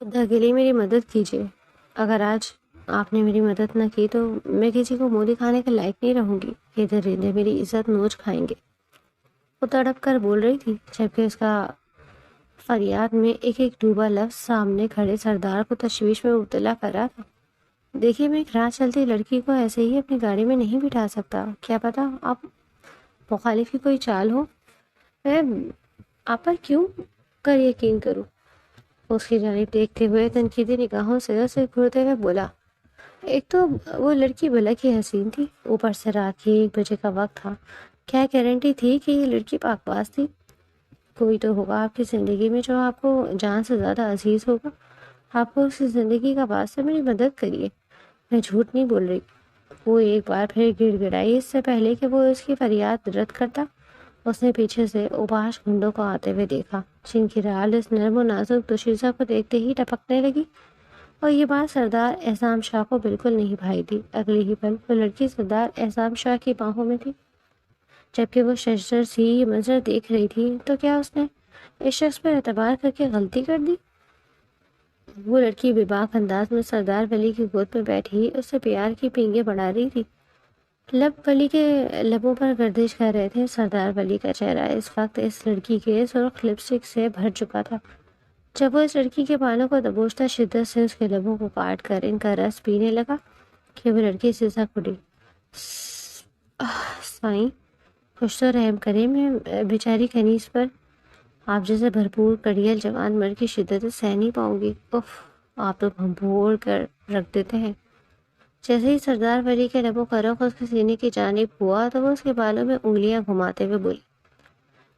خدا کے لیے میری مدد کیجیے، اگر آج آپ نے میری مدد نہ کی تو میں کسی کو مولی کھانے کے لائق نہیں رہوں گی، یہ درندے میری عزت نوچ کھائیں گے۔ وہ تڑپ کر بول رہی تھی جبکہ اس کا فریاد میں ایک ایک ڈوبا لفظ سامنے کھڑے سردار کو تشویش میں مبتلا کر رہا تھا۔ دیکھیے، میں ایک راہ چلتی لڑکی کو ایسے ہی اپنی گاڑی میں نہیں بٹھا سکتا، کیا پتا آپ مخالف کی کوئی چال ہو، میں آپ پر کیوں کر یقین کروں؟ اس کی جانب دیکھتے ہوئے تنقیدی نگاہوں سے اسے گھورتے ہوئے بولا، ایک تو وہ لڑکی بھلا کی حسین تھی، اوپر سے رات کے 1 بجے کا وقت تھا، کیا گارنٹی تھی کہ یہ لڑکی پاک باز تھی؟ کوئی تو ہوگا آپ کی زندگی میں جو آپ کو جان سے زیادہ عزیز ہوگا، آپ کو اس کی زندگی کا واسطہ میری مدد کریے، میں جھوٹ نہیں بول رہی۔ وہ ایک بار پھر گڑ گڑائی۔ اس سے پہلے کہ وہ اس کی فریاد رد کرتا، اس نے پیچھے سے اوباش گھنڈوں کو آتے ہوئے دیکھا، جن کی رال اس نرم و نازک دوشیزہ کو دیکھتے ہی ٹپکنے لگی، اور یہ بات سردار احسان شاہ کو بالکل نہیں بھائی تھی۔ اگلی ہی پل وہ لڑکی سردار احسان شاہ کی باہوں میں تھی۔ جبکہ وہ ششدر سی یہ منظر دیکھ رہی تھی تو کیا اس نے اس شخص پر اعتبار کر کے غلطی کر دی؟ وہ لڑکی بے باک انداز میں سردار ولی کی گود میں بیٹھی اس سے پیار کی پینگیں بڑھا رہی تھی۔ لب ولی کے لبوں پر گردش کر رہے تھے۔ سردار ولی کا چہرہ اس وقت اس لڑکی کے سرخ لپسٹک سے بھر چکا تھا۔ جب وہ اس لڑکی کے بالوں کو دبوچتا شدت سے اس کے لبوں کو کاٹ کر ان کا رس پینے لگا کہ وہ لڑکی سسک اٹھی۔ سائیں، کچھ تو رحم کریں، میں بیچاری کنیز پر آپ جیسے بھرپور کڑیل جوان مرد کی شدت سہ نہیں پاؤں گی۔ اف، آپ تو بھنبوڑ کر رکھ دیتے ہیں۔ جیسے ہی سردار ولی کے لبوں کا رخ اس کے سینے کی جانب ہوا تو وہ اس کے بالوں میں انگلیاں گھماتے ہوئے بولی۔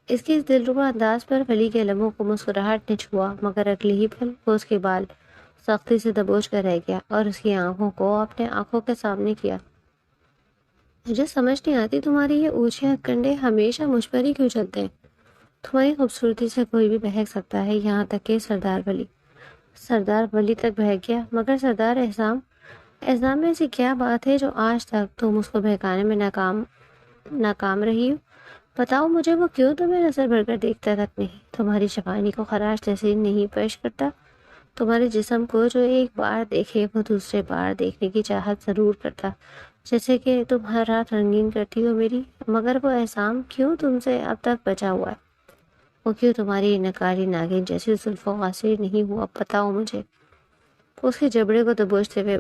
اس کی اس دلربا انداز پر ولی کے لبوں کو مسکراہٹ نے چھوا، مگر اگلی ہی پل وہ اس کے بال سختی سے دبوچ کر رہ گیا اور اس کی آنکھوں کو اپنے آنکھوں کے سامنے کیا۔ مجھے سمجھ نہیں آتی تمہاری یہ اونچے ہتھ کنڈے ہمیشہ مجھ پر ہی کیوں چلتے ہیں؟ تمہاری خوبصورتی سے کوئی بھی بہک سکتا ہے، یہاں تک کہ سردار ولی تک بہک گیا، مگر سردار احسان میں ایسی کیا بات ہے جو آج تک تم اس کو بہکانے میں ناکام رہی ہو؟ بتاؤ مجھے، وہ کیوں تمہیں نظر بھر کر دیکھتا تک نہیں؟ تمہاری شفانی کو خراش تحسین نہیں پیش کرتا؟ تمہارے جسم کو جو ایک بار دیکھے وہ دوسرے بار دیکھنے کی چاہت ضرور کرتا، جیسے کہ تم ہر رات رنگین کرتی ہو میری، مگر وہ احسان کیوں تم سے اب تک بچا ہوا ہے؟ وہ کیوں تمہاری نکاری ناگن جیسی زلفوں قاصر نہیں ہوا؟ بتاؤ مجھے۔ اس کے جبڑے کو دبوچتے ہوئے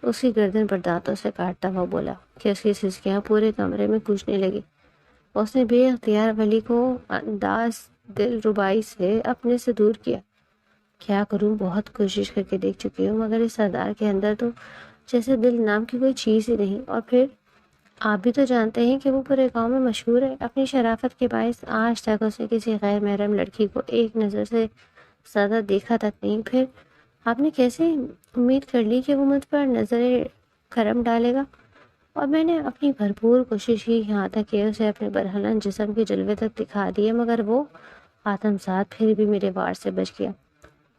اس کی گردن پر دانتوں سے کاٹتا ہوا بولا کہ اس کی سسکیاں پورے کمرے میں گونجنے لگی۔ اس نے بے اختیار ولی کو انداز دل ربائی سے اپنے سے دور کیا۔ کیا کروں، بہت کوشش کر کے دیکھ چکی ہوں، مگر اس سردار کے اندر تو جیسے دل نام کی کوئی چیز ہی نہیں۔ اور پھر آپ بھی تو جانتے ہیں کہ وہ پورے گاؤں میں مشہور ہے اپنی شرافت کے باعث۔ آج تک اس نے کسی غیر محرم لڑکی کو ایک نظر سے زیادہ دیکھا تک نہیں۔ پھر آپ نے کیسے امید کر لی کہ وہ مجھ پر نظر کرم ڈالے گا؟ اور میں نے اپنی بھرپور کوشش کی، یہاں تک کہ اسے اپنے برہنہ جسم کے جلوے تک دکھا دیے، مگر وہ آتمزاد پھر بھی میرے وار سے بچ گیا۔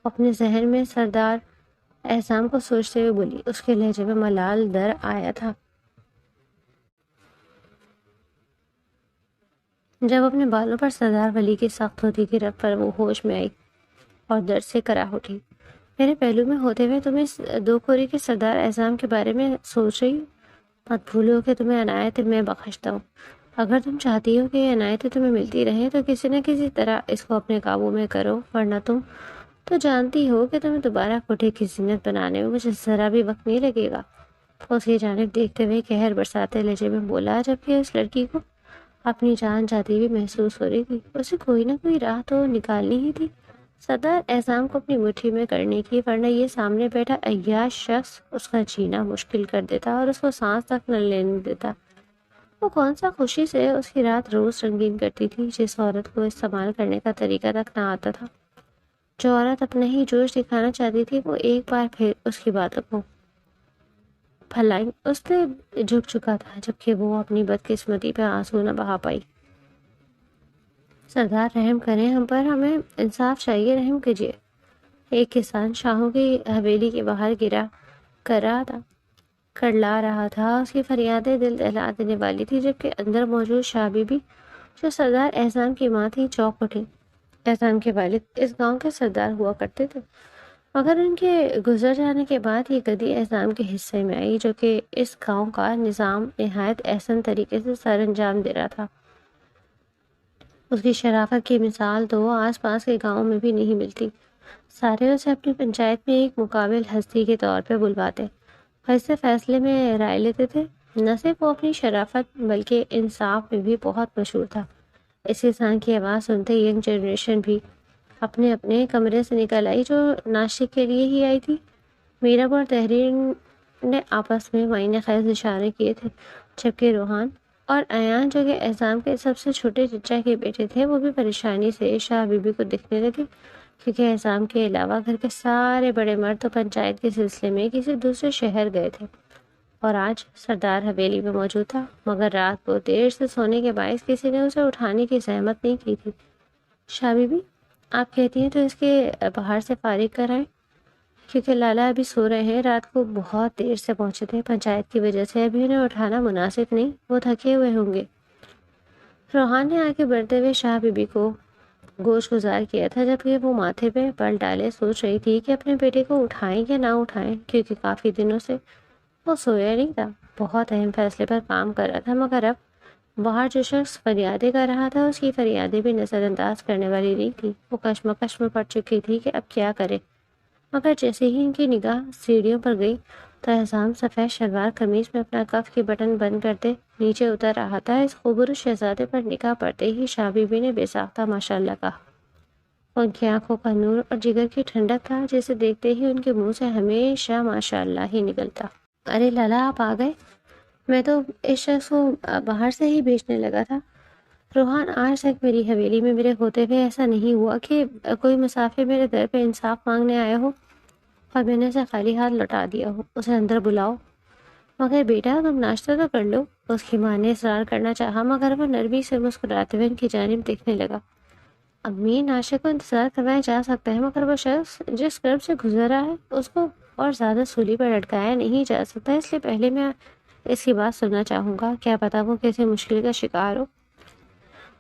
اپنے ذہن میں سردار احسان کو سوچتے ہوئے بولی، اس کے لہجے میں ملال در آیا تھا۔ جب اپنے بالوں پر سردار ولی کی سخت ہوتی گرفت پر وہ ہوش میں آئی اور درد سے کراہ اٹھی۔ میرے پہلو میں ہوتے ہوئے تم اس دو کوری کے سردار احسان کے بارے میں سوچ رہی ہو؟ مت بھولو کہ تمہیں عنایت میں بخشتا ہوں۔ اگر تم چاہتی ہو کہ یہ عنایتیں تمہیں ملتی رہیں تو کسی نہ کسی طرح اس کو اپنے قابو میں کرو، ورنہ تم تو جانتی ہو کہ تمہیں دوبارہ کوٹھے کی زینت بنانے میں مجھے ذرا بھی وقت نہیں لگے گا۔ اس کی جانب دیکھتے ہوئے قہر برساتے لہجے میں بولا، جبکہ اس لڑکی کو اپنی جان جاتی ہوئی محسوس ہو رہی تھی۔ اسے کوئی نہ کوئی راہ تو نکالنی ہی تھی سردار احسان کو اپنی مٹھی میں کرنے کی، ورنہ یہ سامنے بیٹھا عیاش شخص اس کا جینا مشکل کر دیتا اور اس کو سانس تک نہ لینے دیتا۔ وہ کون سا خوشی سے اس کی رات روز رنگین کرتی تھی، جس عورت کو استعمال کرنے کا طریقہ تک نہ آتا تھا۔ جو عورت اپنا ہی جوش دکھانا چاہتی تھی، وہ ایک بار پھر اس کی باتوں کو پھلائیں اس پہ جھک چکا تھا، جبکہ وہ اپنی بدقسمتی پہ آنسو نہ بہا پائی۔ سردار رحم کریں ہم پر، ہمیں انصاف چاہیے، رحم کیجیے۔ ایک کسان شاہوں کی حویلی کے باہر گرا کرلا رہا تھا۔ اس کی فریادیں دل دہلا دینے والی تھی، جبکہ اندر موجود شاہ بی بی جو سردار احسان کی ماں تھی چونک اٹھی۔ احسان کے والد اس گاؤں کے سردار ہوا کرتے تھے۔ مگر ان کے گزر جانے کے بعد یہ گدی اعظام کے حصے میں آئی، جو کہ اس گاؤں کا نظام نہایت احسن طریقے سے سر انجام دے رہا تھا۔ اس کی شرافت کی مثال تو آس پاس کے گاؤں میں بھی نہیں ملتی۔ سارے اسے اپنی پنچایت میں ایک مقابل ہستی کے طور پہ بلواتے اور اس سے فیصلے میں رائے لیتے تھے۔ نہ صرف وہ اپنی شرافت بلکہ انصاف میں بھی بہت مشہور تھا۔ اس انسان کی آواز سنتے ینگ جنریشن بھی اپنے اپنے کمرے سے نکل آئی، جو ناشتے کے لیے ہی آئی تھی۔ میرب اور تحریر نے آپس میں معینے خیز اشارے کیے تھے، جبکہ روحان اور ایان، جو کہ اعظام کے سب سے چھوٹے چچا کے بیٹے تھے، وہ بھی پریشانی سے شاہ بی بی کو دیکھنے لگے، کیونکہ اعظام کے علاوہ گھر کے سارے بڑے مرد تو پنچایت کے سلسلے میں کسی دوسرے شہر گئے تھے اور آج سردار حویلی میں موجود تھا، مگر رات کو دیر سے سونے کے باعث کسی نے اسے اٹھانے کی زحمت نہیں کی تھی۔ شاہ بی بی، آپ کہتی ہیں تو اس کے باہر سے فارغ کرائیں، کیونکہ لالا ابھی سو رہے ہیں، رات کو بہت دیر سے پہنچے تھے، پنچایت کی وجہ سے ابھی انہیں اٹھانا مناسب نہیں، وہ تھکے ہوئے ہوں گے۔ روحان نے آگے بڑھتے ہوئے شاہ بی بی کو گوش گزار کیا تھا، جبکہ وہ ماتھے پہ بل ڈالے سوچ رہی تھی کہ اپنے بیٹے کو اٹھائیں یا نہ اٹھائیں، کیونکہ کافی دنوں سے وہ سویا نہیں تھا، بہت اہم فیصلے پر کام کر رہا تھا، مگر اب باہر جو شخص فریادیں کر رہا تھا اس کی فریادیں بھی نظر انداز کرنے والی نہیں تھی۔ وہ کشمکش میں پڑ چکی تھی کہ اب کیا کرے، مگر جیسے ہی ان کی نگاہ سیڑھیوں پر گئی تو اعظام سفید شلوار قمیض میں اپنا کف کی بٹن بند کرتے نیچے اتر رہا تھا۔ اس خوبصورت شہزادے پر نگاہ پڑتے ہی شاہ بی بی نے بے ساختہ ماشاءاللہ کہا۔ ان کی آنکھوں کا نور اور جگر کی ٹھنڈک تھا، جسے دیکھتے ہی ان کے منہ سے ہمیشہ ماشاءاللہ ہی نکلتا۔ ارے لالا، آپ آ گئے؟ میں تو اس شخص کو باہر سے ہی بیچنے لگا تھا۔ روحان، آج تک میری حویلی میں میرے ہوتے ہوئے ایسا نہیں ہوا کہ کوئی مسافر میرے در پہ انصاف مانگنے آیا ہو اور میں نے اسے خالی ہاتھ لوٹا دیا ہو۔ اسے اندر بلاؤ۔ مگر بیٹا، تم ناشتہ تو کر لو، اس کی ماں نے اصرار کرنا چاہا، مگر وہ نرمی سے مسکراتے ہوئے ان کی جانب دیکھنے لگا۔ امی، ناشتے کو انتظار کروایا جا سکتا ہے، مگر وہ شخص جس کرب سے گزر رہا ہے اس کو اور زیادہ سولی پر لٹکایا نہیں جا سکتا، اس لیے پہلے میں اس کی بات سننا چاہوں گا، کیا پتا وہ کسی مشکل کا شکار ہو۔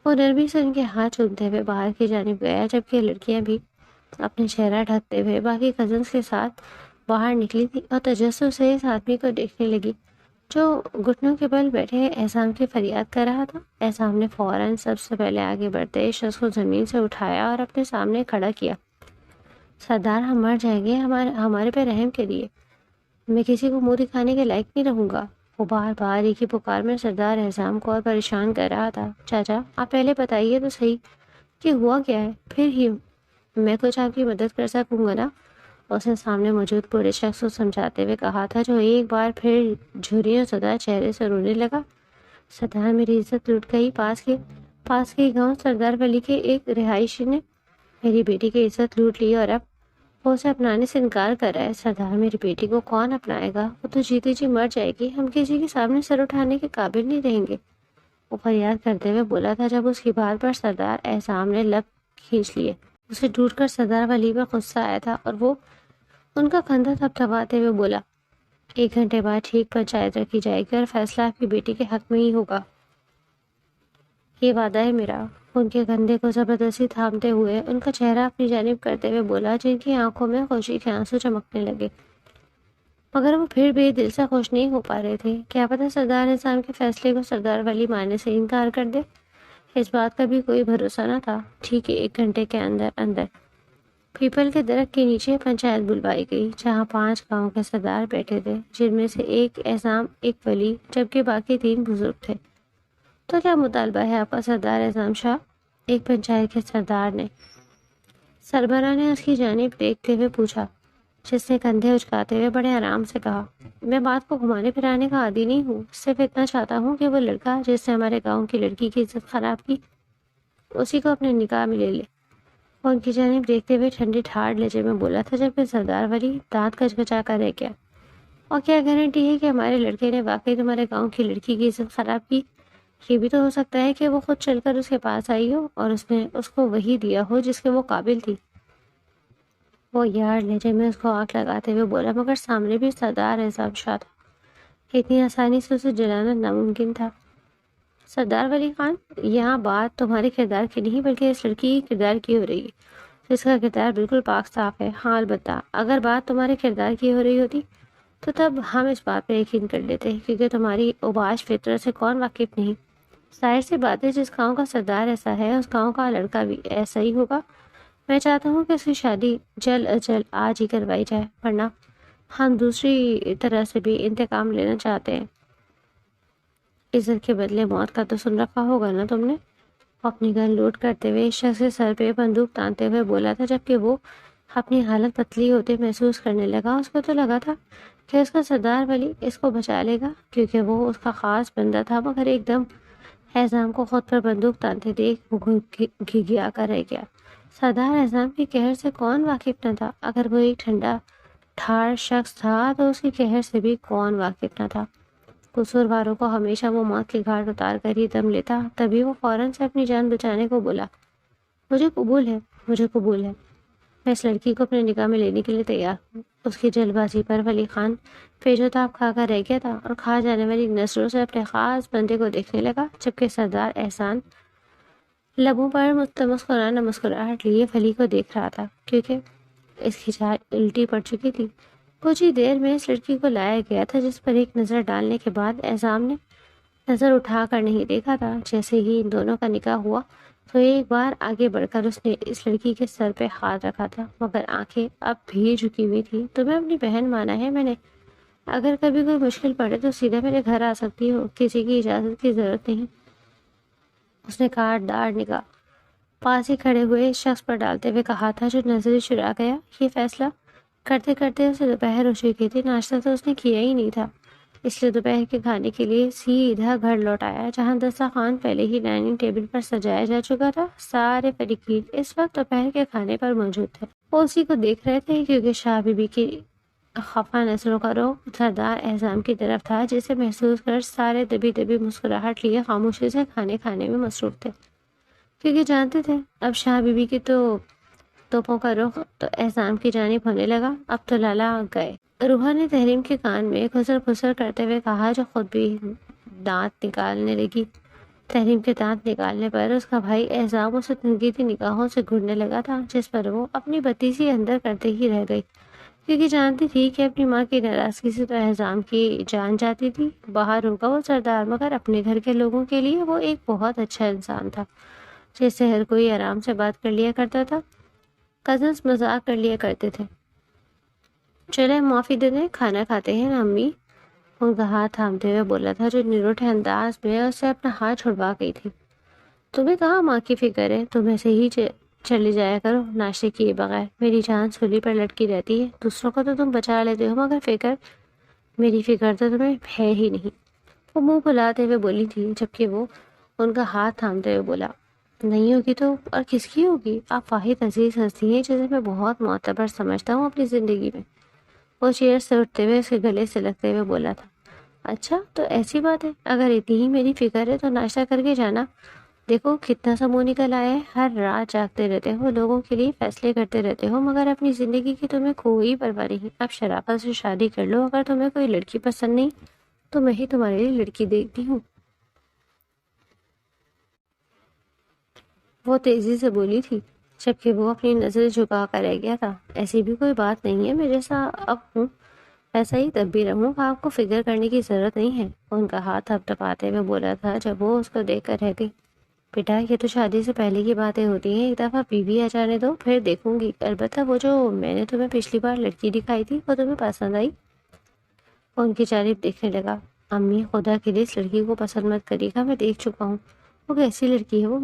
وہ نرمی سے ان کے ہاتھ چومتے ہوئے باہر کی جانب گیا، جبکہ لڑکیاں بھی اپنے چہرہ ڈھکتے ہوئے باقی کزنس کے ساتھ باہر نکلی تھی اور تجسس سے اس آدمی کو دیکھنے لگی جو گھٹنوں کے بل بیٹھے اعظام کی فریاد کر رہا تھا۔ اعظام نے فوراً سب سے پہلے آگے بڑھتے اس شخص کو زمین سے اٹھایا اور اپنے سامنے کھڑا کیا۔ سردار، ہم مر جائیں گے، ہمارے پہ رحم کریے، میں کسی کو منہ دکھانے کے لائق نہیں رہوں گا۔ وہ بار بار ایک ہی پکار میں سردار اعظام کو اور پریشان کر رہا تھا۔ چاچا، آپ پہلے بتائیے تو صحیح کہ ہوا کیا ہے، پھر ہی میں کچھ آپ کی مدد کر سکوں گا نا، اس نے سامنے موجود بوڑھے شخص کو سمجھاتے ہوئے کہا تھا، جو ایک بار پھر جھریوں زدہ چہرے سے رونے لگا۔ سردار، میری عزت لٹ گئی، پاس کے گاؤں سردار ولی کے ایک رہائشی نے میری بیٹی کی عزت لوٹ لی اور اب وہ اسے اپنانے سے انکار کر رہا ہے۔ سردار، میری بیٹی کو کون اپنائے گا، وہ تو جیتی جی مر جائے گی، ہم کسی کے سامنے سر اٹھانے کے قابل نہیں رہیں گے، وہ فریاد کرتے ہوئے بولا تھا، جب اس کی بات پر سردار اعظام نے لب کھینچ لیے۔ اسے ڈوٹ کر سردار ولی پر غصہ آیا تھا اور وہ ان کا کندھا تھپتھپاتے ہوئے بولا، 1 گھنٹے بعد ٹھیک پنچایت رکھی جائے گی اور فیصلہ آپ کی بیٹی کے حق میں ہی ہوگا، یہ وعدہ ہے میرا۔ ان کے کندھے کو زبردستی تھامتے ہوئے ان کا چہرہ اپنی جانب کرتے ہوئے بولا، جن کی آنکھوں میں خوشی کے آنسو چمکنے لگے، مگر وہ پھر بھی دل سے خوش نہیں ہو پا رہے تھے۔ کیا پتہ سردار نظام کے فیصلے کو سردار ولی ماننے سے انکار کر دے، اس بات کا بھی کوئی بھروسہ نہ تھا۔ ٹھیک 1 گھنٹے کے اندر پیپل کے درخت کے نیچے پنچایت بلوائی گئی، جہاں 5 گاؤں کے سردار بیٹھے تھے، جن میں سے ایک اعظام، ایک ولی، جبکہ باقی 3 بزرگ تھے۔ تو کیا مطالبہ ہے آپ کا سردار اعظام شاہ؟ ایک پنچایت کے سردار نے سربراہ نے اس کی جانب دیکھتے ہوئے پوچھا، جس نے کندھے اچکاتے ہوئے بڑے آرام سے کہا، میں بات کو گھمانے پھرانے کا عادی نہیں ہوں، صرف اتنا چاہتا ہوں کہ وہ لڑکا جس نے ہمارے گاؤں کی لڑکی کی عزت خراب کی، اسی کو اپنے نکاح میں لے لے۔ وہ ان کی جانب دیکھتے ہوئے ٹھنڈی ٹھاڑ لہجے میں بولا تھا، جبکہ سردار ولی دانت کچکچا کر رہ گیا۔ اور کیا گارنٹی ہے کہ ہمارے لڑکے نے واقعی تمہارے گاؤں کی لڑکی کی عزت خراب کی؟ یہ بھی تو ہو سکتا ہے کہ وہ خود چل کر اس کے پاس آئی ہو اور اس نے اس کو وہی دیا ہو جس کے وہ قابل تھی۔ وہ یار لہجے میں اس کو آنکھ لگاتے ہوئے بولا، مگر سامنے بھی سردار اعظام شاہ تھا، اتنی آسانی سے اسے جلانا ناممکن تھا۔ سردار ولی خان، یہاں بات تمہارے کردار کی نہیں بلکہ اس لڑکی کے کردار کی ہو رہی ہے۔ جس کا کردار بالکل پاک صاف ہے. ہاں البتہ اگر بات تمہارے کردار کی ہو رہی ہوتی تو تب ہم اس بات پہ یقین کر لیتے، کیونکہ تمہاری اوباش فطرت سے کون واقف نہیں. ظاہر سی بات ہے، جس گاؤں کا سردار ایسا ہے اس گاؤں کا لڑکا بھی ایسا ہی ہوگا. میں چاہتا ہوں کہ اس کی شادی جلد از جلد آج ہی کروائی جائے، ورنہ ہم دوسری طرح سے بھی انتقام لینا چاہتے ہیں. عزت کے بدلے موت کا تو سن رکھا ہوگا نا تم نے. اپنی گن لوٹ کرتے ہوئے اس شخص کے سر پہ بندوق تانتے ہوئے بولا تھا، جبکہ وہ اپنی حالت پتلی ہوتے محسوس کرنے لگا. اس کو تو لگا تھا کہ اس کا سردار ولی اس کو بچا لے گا، کیونکہ وہ اس کا خاص بندہ تھا، مگر ایک دم اعظام کو خود پر بندوق تانتے دیکھ وہ گھگیا کر رہ گیا. سردار اعظام کی قہر سے کون واقف نہ تھا؟ اگر وہ ایک ٹھنڈا ٹھار شخص تھا تو اس کی قہر سے بھی کون واقف نہ تھا؟ قصورواروں کو ہمیشہ وہ موت کے گھاٹ اتار کر ہی دم لیتا. تبھی وہ فوراً سے اپنی جان بچانے کو بولا، مجھے قبول ہے، مجھے قبول ہے، میں اس لڑکی کو اپنے نکاح میں لینے کے لیے تیار ہوں. اس کی جلد بازی پر ولی خان پیچو تاب کھا کر رہ گیا تھا اور کھا جانے والی نظروں سے اپنے خاص بندے کو دیکھنے لگا، جبکہ سردار احسان لبوں پر مسکرانا مسکراہٹ لیے ولی کو دیکھ رہا تھا، کیونکہ اس کی چال الٹی پڑ چکی تھی. کچھ ہی دیر میں اس لڑکی کو لایا گیا تھا، جس پر ایک نظر ڈالنے کے بعد اعظام نے نظر اٹھا کر نہیں دیکھا تھا. جیسے ہی ان دونوں کا نکاح ہوا تو ایک بار آگے بڑھ کر اس نے اس لڑکی کے سر پہ ہاتھ رکھا تھا، مگر آنکھیں اب بھی جھکی ہوئی تھی. تمہیں اپنی بہن مانا ہے میں نے، اگر کبھی کوئی مشکل پڑے تو سیدھا میرے گھر آ سکتی ہو، کسی کی اجازت کی ضرورت نہیں. اس نے کاٹ داڑ نگاہ پاس ہی کھڑے ہوئے اس شخص پر ڈالتے ہوئے کہا تھا، جو نظر چرا گیا. یہ فیصلہ کرتے کرتے اسے دوپہر ہو چکی تھی. ناشتہ تو اس نے کیا ہی نہیں تھا، اس لیے دوپہر کے کھانے کے لیے سیدھا گھر لوٹ آیا، جہاں دسترخوان پہلے ہی ڈائننگ ٹیبل پر سجایا جا چکا تھا. سارے فریقین اس وقت دوپہر کے کھانے پر موجود تھے. وہ اسی کو دیکھ رہے تھے، کیونکہ شاہ بی بی کی خفا نظروں کا رخ سردار اعظام کی طرف تھا، جسے محسوس کر سارے دبی دبی مسکراہٹ لیے خاموشی سے کھانے کھانے میں مصروف تھے، کیونکہ جانتے تھے اب شاہ بی بی کی توپوں کا رخ تو احسان کی جانب ہونے لگا. اب تو لالا گئے. روحا نے تحریم کے کان میں خسر خسر کرتے ہوئے کہا، جو خود بھی دانت نکالنے لگی. تحریم کے دانت نکالنے پر اس کا بھائی احسان اسے تنقیدی نگاہوں سے گھورنے لگا تھا، جس پر وہ اپنی بتیسی اندر کرتے ہی رہ گئی، کیونکہ جانتی تھی کہ اپنی ماں کی ناراضگی سے تو احسان کی جان جاتی تھی. باہر ہوگا وہ سردار، مگر اپنے گھر کے لوگوں کے لیے وہ ایک بہت اچھا انسان تھا، جس سے ہر کوئی آرام سے بات کر لیا کرتا تھا. کزنس مذاق کر لیا کرتے تھے. چلے معافی دے دیں، کھانا کھاتے ہیں نا امی، ان کا ہاتھ تھامتے ہوئے بولا تھا، جو نروٹھے انداز میں اس سے اپنا ہاتھ چھڑوا گئی تھی. تمہیں کہاں ماں کی فکر ہے، تم ایسے ہی چلی جایا کرو ناشتے کیے بغیر. میری جان سولی پر لٹکی رہتی ہے. دوسروں کو تو تم بچا لیتے ہو، مگر میری فکر تو تمہیں ہے ہی نہیں. وہ منہ پھلاتے ہوئے بولی تھی، جبکہ وہ ان کا ہاتھ تھامتے ہوئے بولا، نہیں ہوگی تو اور کس کی ہوگی؟ آپ واحد عزیز ہستی ہیں جسے میں بہت معتبر سمجھتا ہوں اپنی زندگی میں. وہ چیئر سے اٹھتے ہوئے اس کے گلے سے لگتے ہوئے بولا تھا، اچھا تو ایسی بات ہے، اگر اتنی ہی میری فکر ہے تو ناشتہ کر کے جانا. دیکھو کتنا سا منہ نکل آیا ہے، ہر رات جاگتے رہتے ہو، لوگوں کے لیے فیصلے کرتے رہتے ہو، مگر اپنی زندگی کی تمہیں کوئی پرواہ نہیں. اب شرافت سے شادی کر لو. اگر تمہیں کوئی لڑکی پسند نہیں تو میں ہی تمہارے لیے لڑکی دیکھتی ہوں. وہ تیزی سے بولی تھی، جبکہ وہ اپنی نظر جھکا کر رہ گیا تھا. ایسی بھی کوئی بات نہیں ہے، میں جیسا اب ہوں ایسا ہی تب بھی رہوں گا، آپ کو فکر کرنے کی ضرورت نہیں ہے. ان کا ہاتھ تھپ تھپاتے ہوئے بولا تھا، جب وہ اس کو دیکھ کر رہ گئی. بیٹا یہ تو شادی سے پہلے کی باتیں ہوتی ہیں، ایک دفعہ بیوی آ جانے دو، پھر دیکھوں گی. البتہ وہ جو میں نے تمہیں پچھلی بار لڑکی دکھائی تھی وہ تمہیں پسند آئی؟ وہ ان کی جانب دیکھنے لگا. امی خدا کے لیے اس لڑکی کو پسند مت کریے گا، میں دیکھ چکا ہوں. وہ کیسی لڑکی ہے؟ وہ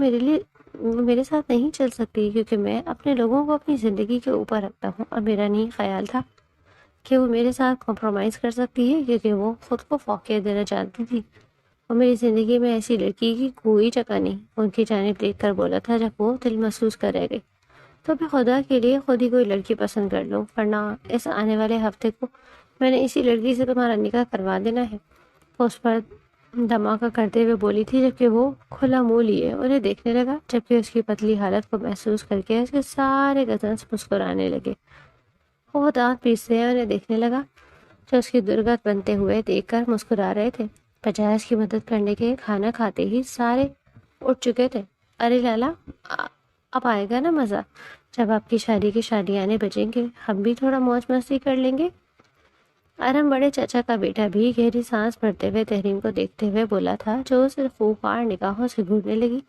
میرے ساتھ نہیں چل سکتی، کیونکہ میں اپنے لوگوں کو اپنی زندگی کے اوپر رکھتا ہوں، اور میرا نہیں خیال تھا کہ وہ میرے ساتھ کمپرومائز کر سکتی ہے، کیونکہ وہ خود کو فوقیت دینا چاہتی تھی. اور میری زندگی میں ایسی لڑکی کی کوئی جگہ نہیں. ان کی جانب دیکھ کر بولا تھا، جب وہ دل محسوس کر رہ گئی. تو پھر خدا کے لیے خود ہی کوئی لڑکی پسند کر لو، ورنہ اس آنے والے ہفتے کو میں نے اسی لڑکی سے تمہارا نکاح کروا دینا ہے. اس پر دھماکہ کرتے ہوئے بولی تھی، جبکہ وہ کھلا منہ لیے انہیں دیکھنے لگا، جبکہ اس کی پتلی حالت کو محسوس کر کے اس کے سارے کزنس مسکرانے لگے. وہ دانت پیستے ہیں انہیں دیکھنے لگا، جو اس کی درگت بنتے ہوئے دیکھ کر مسکرا رہے تھے. بجائے اس کی مدد کرنے کے کھانا کھاتے ہی سارے اٹھ چکے تھے. ارے لالا اب آئے گا نا مزہ، جب آپ کی شادی کے شادیانے بجیں گے ہم بھی تھوڑا موج مستی کر لیں گے۔ ارم بڑے چچا کا بیٹا بھی گہری سانس بھرتے ہوئے تحریم کو دیکھتے ہوئے بولا تھا، جو صرف خوار نگاہوں سے گھورنے لگی۔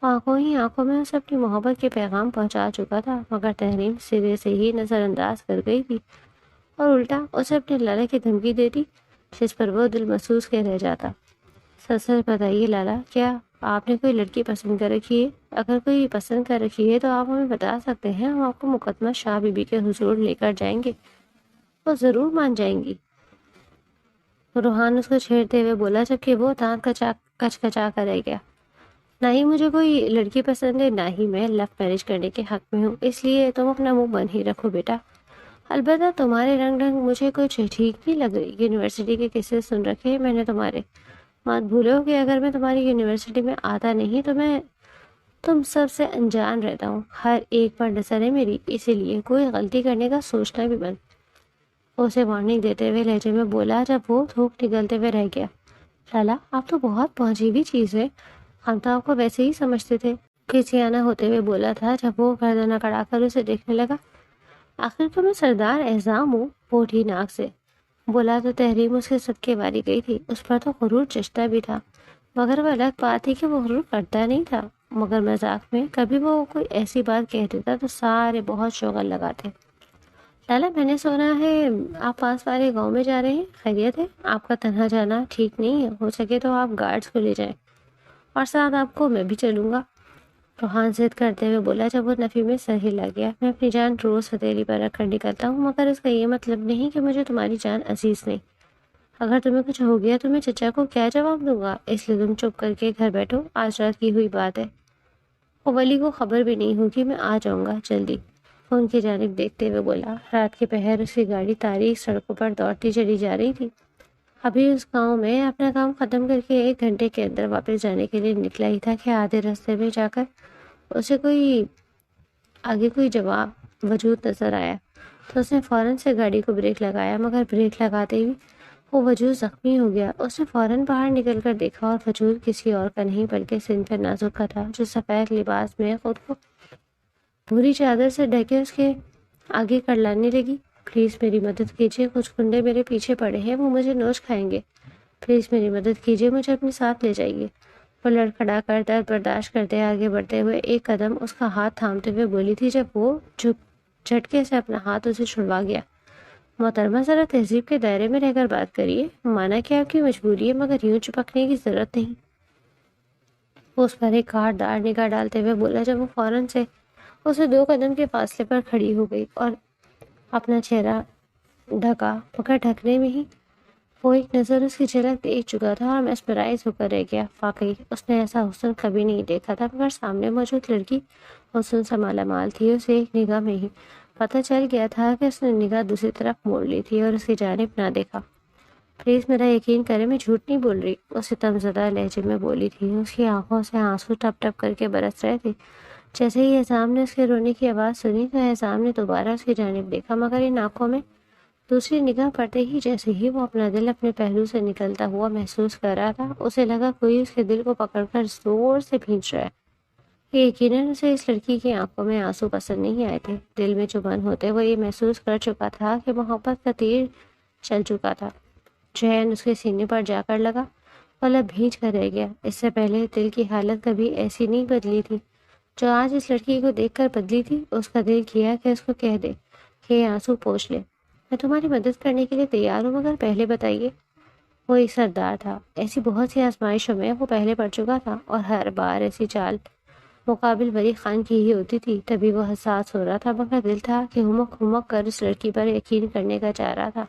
آنکھوں ہی آنکھوں میں اسے اپنی محبت کے پیغام پہنچا چکا تھا، مگر تحریم سرے سے ہی نظر انداز کر گئی تھی اور الٹا اسے اپنے لالا کی دھمکی دیتی، جس پر وہ دل محسوس کے رہ جاتا۔ سچ سچ بتائیے لالا، کیا آپ نے کوئی لڑکی پسند کر رکھی ہے؟ اگر کوئی پسند کر رکھی ہے تو آپ ہمیں بتا سکتے ہیں، ہم آپ کو مقدمہ شاہ بی بی کے حضور لے کر جائیں گے، وہ ضرور مان جائیں گی۔ روحان اس کو چھیڑتے ہوئے بولا، جبکہ وہ دانت کچ کچا کر رہ گیا۔ نہ ہی مجھے کوئی لڑکی پسند ہے، نہ ہی میں لو میرج کرنے کے حق میں ہوں، اس لیے تم اپنا منہ بند ہی رکھو بیٹا۔ البتہ تمہارے رنگ ڈھنگ مجھے کچھ ٹھیک نہیں لگ رہی۔ یونیورسٹی کے قصے سن رکھے ہیں میں نے تمہارے، مت بھولو کہ اگر میں تمہاری یونیورسٹی میں آتا نہیں تو میں تم سب سے انجان رہتا ہوں، ہر ایک پر نظر ہے میری، اسی لیے کوئی غلطی کرنے کا سوچنا بھی بند۔ اسے وارننگ دیتے ہوئے لہجے میں بولا، جب وہ تھوک نگلتے ہوئے رہ گیا۔ لالا آپ تو بہت پہنچی ہوئی چیز ہے، ہم تو آپ کو ویسے ہی سمجھتے تھے، کسی آنا ہوتے ہوئے بولا تھا جب وہ گردن اکڑا کر اسے دیکھنے لگا۔ آخر تو میں سردار اعظام ہوں، پوٹھی ناک سے بولا تو تحریم اس کے صدقے واری گئی تھی۔ اس پر تو غرور چشتہ بھی تھا، مگر وہ الگ بات تھی کہ وہ غرور کرتا نہیں تھا، مگر مذاق میں کبھی وہ کوئی ایسی بات کہہ دیتا تو سارے بہت شوغل لگاتے۔ لالا میں نے سنا ہے آپ پاس والے گاؤں میں جا رہے ہیں، خیریت ہے؟ آپ کا تنہا جانا ٹھیک نہیں ہے، ہو سکے تو آپ گارڈز کو لے جائیں، اور ساتھ آپ کو میں بھی چلوں گا۔ روحان ضد کرتے ہوئے بولا، جب وہ نفی میں سر ہلا گیا، میں اپنی جان روز ہتھیلی پر رکھ کر نکلتا ہوں، مگر اس کا یہ مطلب نہیں کہ مجھے تمہاری جان عزیز نہیں۔ اگر تمہیں کچھ ہو گیا تو میں چچا کو کیا جواب دوں گا، اس لیے تم چپ کر کے گھر بیٹھو، آج رات کی ہوئی بات ہے، ولی کو خبر بھی نہیں ہوگی، میں آ جاؤں گا جلدی۔ وہ ان کی جانب دیکھتے ہوئے بولا۔ رات کے پہر اس کی گاڑی تاریخ سڑکوں پر دوڑتی چلی جا رہی تھی۔ ابھی اس گاؤں میں اپنا کام ختم کر کے 1 گھنٹے کے اندر واپس جانے کے لیے نکلا ہی تھا کہ آدھے راستے میں جا کر اسے آگے کوئی جواب وجود نظر آیا، تو اس نے فوراً سے گاڑی کو بریک لگایا، مگر بریک لگاتے ہی وہ وجود زخمی ہو گیا۔ اس نے فوراً باہر نکل کر دیکھا اور وجود کسی اور کا نہیں بلکہ سنتر نازک کا تھا، جو سفید لباس میں خود کو بھوری چادر سے ڈھکے اس کے آگے کرلانے لگی۔ پلیز میری مدد کیجیے، کچھ گنڈے میرے پیچھے پڑے ہیں، وہ مجھے نوچ کھائیں گے، پلیز میری مدد کیجیے، مجھے اپنے ساتھ لے جائیے۔ وہ لڑکھڑا کر درد برداشت کرتے آگے بڑھتے ہوئے 1 قدم اس کا ہاتھ تھامتے ہوئے بولی تھی، جب وہ جھٹکے سے اپنا ہاتھ اسے چھڑوا گیا۔ محترمہ ذرا تہذیب کے دائرے میں رہ کر بات کریے، مانا کہ آپ کی مجبوری ہے، مگر یوں چپکنے کی ضرورت نہیں۔ وہ اس پر ایک کاٹدار نگاہ ڈالتے ہوئے بولا، جب وہ فوراً سے اسے 2 قدم کے فاصلے پر کھڑی ہو گئی اور اپنا چہرہ ڈھکا، مگر ڈھکنے میں ہی وہ ایک نظر اس کی جھلک دیکھ چکا تھا اور میسمرائز ہو کر رہ گیا۔ واقعی اس نے ایسا حسن کبھی نہیں دیکھا تھا، مگر سامنے موجود لڑکی حسن سے مالا مال تھی۔ اسے ایک نگاہ میں ہی پتہ چل گیا تھا کہ اس نے نگاہ دوسری طرف موڑ لی تھی اور اس کی جانب نہ دیکھا۔ پلیز میرا یقین کریں، میں جھوٹ نہیں بول رہی، اسے ستمزدہ لہجے میں بولی تھی۔ اس کی آنکھوں سے آنسو ٹپ ٹپ کر کے برس رہے تھے۔ جیسے ہی احسام نے اس کے رونے کی آواز سنی تو احسام نے دوبارہ اس کی جانب دیکھا، مگر ان آنکھوں میں دوسری نگاہ پڑتے ہی جیسے ہی وہ اپنا دل اپنے پہلو سے نکلتا ہوا محسوس کر رہا تھا، اسے لگا کوئی اس کے دل کو پکڑ کر زور سے کھینچ رہا ہے۔ یقیناً اسے اس لڑکی کی آنکھوں میں آنسو پسند نہیں آئے تھے۔ دل میں چبھن ہوتے وہ یہ محسوس کر چکا تھا کہ محبت کا تیر چل چکا تھا۔ چین اس کے سینے پر جا کر لگا، پلک بھیج کر رہ گیا۔ اس سے پہلے دل کی حالت کبھی ایسی نہیں بدلی تھی جو آج اس لڑکی کو دیکھ کر بدلی تھی۔ اس کا دل کیا کہ اس کو کہہ دے کہ یہ آنسو پوچھ لے، میں تمہاری مدد کرنے کے لیے تیار ہوں، مگر پہلے بتائیے۔ وہ ایک سردار تھا، ایسی بہت سی آزمائشوں میں وہ پہلے پڑ چکا تھا، اور ہر بار ایسی چال مقابل بری خان کی ہی ہوتی تھی۔ تبھی وہ حساس ہو رہا تھا، مگر دل تھا کہ ہمک ہمک کر اس لڑکی پر یقین کرنے کا چاہ رہا تھا۔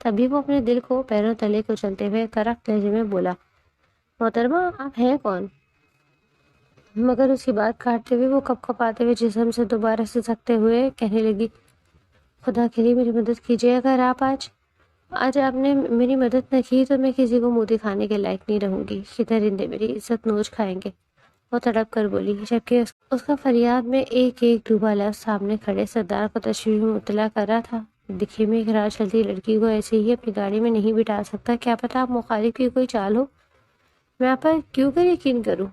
تبھی وہ اپنے دل کو پیروں تلے کو چلتے ہوئے کرخت لہجے میں بولا، محترمہ آپ ہیں کون؟ مگر اس کی بات کاٹتے ہوئے وہ کپ کپاتے ہوئے جسم سے دوبارہ سسکتے ہوئے کہنے لگی، خدا کے لیے میری مدد کیجیے، اگر آپ آج آپ نے میری مدد نہ کی تو میں کسی کو منہ دکھانے کے لائق نہیں رہوں گی، یہ درندے میری عزت نوچ کھائیں گے۔ وہ تڑپ کر بولی، جبکہ اس کا فریاد میں ایک ایک ڈوبا لفظ سامنے کھڑے سردار کو تشویش میں مبتلا کر رہا تھا۔ دکھے میں ایک راہ چلتی لڑکی کو ایسے ہی اپنی گاڑی میں نہیں بٹھا سکتا، کیا پتا آپ مخالف کی کوئی چال ہو، میں آپ پر کیوں کر یقین کروں؟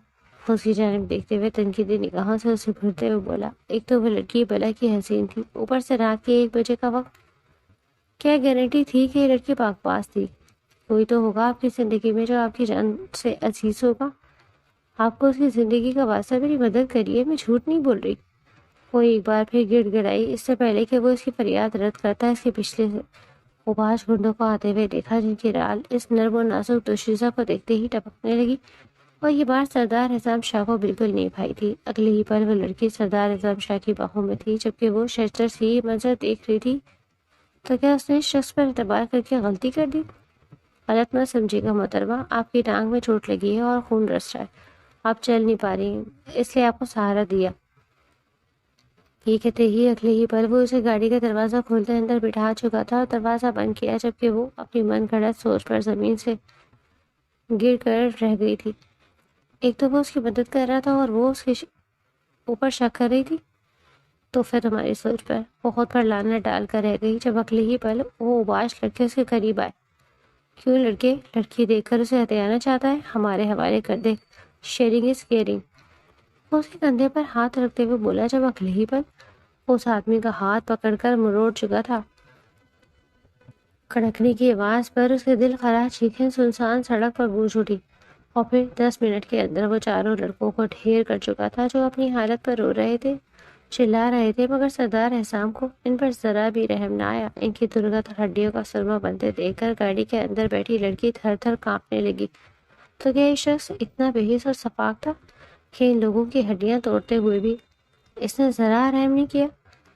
اس کی جانب دیکھتے ہوئے تنقیدی نگاہوں سے اسے گھورتے ہوئے بولا، ایک تو وہ لڑکی بلا کی حسین تھی، اوپر سے رات کے 1 بجے کا وقت۔ کیا گارنٹی تھی کہ یہ لڑکی پاک باز تھی؟ کوئی تو ہوگا آپ کی زندگی میں جو آپ کی جان سے عزیز ہوگا۔ آپ کو اس کی زندگی کا واسطہ میری مدد کریے، میں جھوٹ نہیں بول رہی۔ وہ ایک بار پھر گڑ گڑائی۔ اس سے پہلے کہ وہ اس کی فریاد رد کرتا، اس کے پچھلے سے اوباش گھنڈوں کو آتے ہوئے دیکھا، جن کی رال اس نرم و نازک دوشیزہ کو دیکھتے ہی ٹپکنے لگی، اور یہ بات سردار نظام شاہ کو بالکل نہیں بھائی تھی۔ اگلے ہی پل وہ لڑکی سردار نظام شاہ کی باہوں میں تھی، جبکہ وہ ششتر سے یہ منظر دیکھ رہی تھی۔ تو کیا اس نے اس شخص پر اعتبار کر کے غلطی کر دی؟ غلط مت سمجھے گا محترمہ، آپ کی ٹانگ میں چوٹ لگی ہے اور خون رس رہا ہے، آپ چل نہیں پا رہی ہیں، اس لیے آپ کو سہارا دیا۔ یہ کہتے ہی اگلے ہی پل وہ اسے گاڑی کا دروازہ کھولتے اندر بٹھا چکا تھا اور دروازہ بند کیا، جبکہ وہ اپنی من گھڑت سوچ پر زمین سے گر کر رہ گئی تھی۔ ایک تو وہ اس کی مدد کر رہا تھا اور وہ اس کے اوپر شک کر رہی تھی۔ تو پھر تمہاری سوچ پر بہت پر لعنت ڈال کر رہ گئی جب اگلے ہی پل وہ اوباش لڑکے اس کے قریب آئے۔ کیوں لڑکے؟ لڑکی دیکھ کر اسے ہتھیانا چاہتا ہے؟ ہمارے حوالے کر دے، شیئرنگ از کیئرنگ۔ وہ اس کے کندھے پر ہاتھ رکھتے ہوئے بولا، جب اگلے ہی پل اس آدمی کا ہاتھ پکڑ کر مروڑ چکا تھا۔ کڑکنے کی آواز پر اس کے دل خراش چیخیں سنسان سڑک پر گونج اٹھی، اور پھر 10 منٹ کے اندر وہ چاروں لڑکوں کو ڈھیر کر چکا تھا، جو اپنی حالت پر رو رہے تھے، چلا رہے تھے، مگر سردار احسام کو ان پر ذرا بھی رحم نہ آیا۔ ان کی درگت ہڈیوں کا سرما بنتے دیکھ کر گاڑی کے اندر بیٹھی لڑکی تھر تھر کانپنے لگی۔ تو کیا یہ شخص اتنا بے حس اور سفاک تھا کہ ان لوگوں کی ہڈیاں توڑتے ہوئے بھی اس نے ذرا رحم نہیں کیا،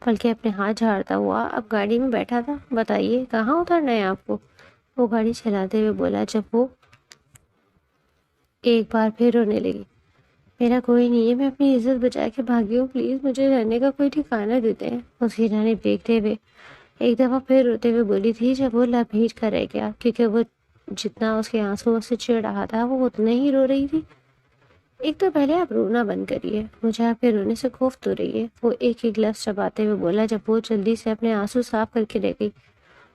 بلکہ اپنے ہاتھ جھاڑتا ہوا اب گاڑی میں بیٹھا تھا؟ بتائیے کہاں اترنا ہے آپ کو؟ وہ گاڑی چلاتے ہوئے بولا، جب وہ ایک بار پھر رونے لگی۔ میرا کوئی نہیں ہے، میں اپنی عزت بچا کے بھاگی ہوں، پلیز مجھے رہنے کا کوئی ٹھکانہ دیتے ہیں۔ اس کی جانب دیکھتے ہوئے ایک دفعہ پھر روتے ہوئے بولی تھی، جب وہ لبھیج کر رہ گیا، کیونکہ وہ جتنا اس کے آنسو سے چڑ رہا تھا وہ اتنے ہی رو رہی تھی۔ ایک تو پہلے آپ رونا بند کریے، مجھے آپ کے رونے سے کوفت ہو رہی ہے، وہ ایک ایک لفظ چباتے ہوئے بولا، جب وہ جلدی سے اپنے آنسو صاف کر کے رہ گئی۔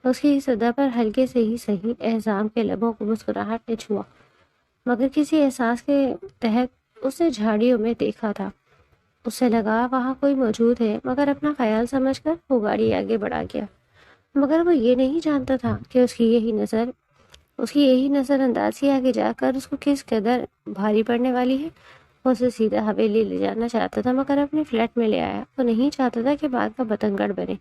اس کی صدا پر ہلکے سے ہی صحیح احزام کے لبوں کو مسکراہٹ نے چھوا، مگر کسی احساس کے تحت اس نے جھاڑیوں میں دیکھا تھا۔ اسے لگا وہاں کوئی موجود ہے، مگر اپنا خیال سمجھ کر وہ گاڑی آگے بڑھا گیا، مگر وہ یہ نہیں جانتا تھا کہ اس کی یہی نظر اندازی آگے جا کر اس کو کس قدر بھاری پڑنے والی ہے۔ وہ اسے سیدھا حویلی لے جانا چاہتا تھا، مگر اپنے فلیٹ میں لے آیا۔ وہ نہیں چاہتا تھا کہ بات کا بتنگڑ بنے۔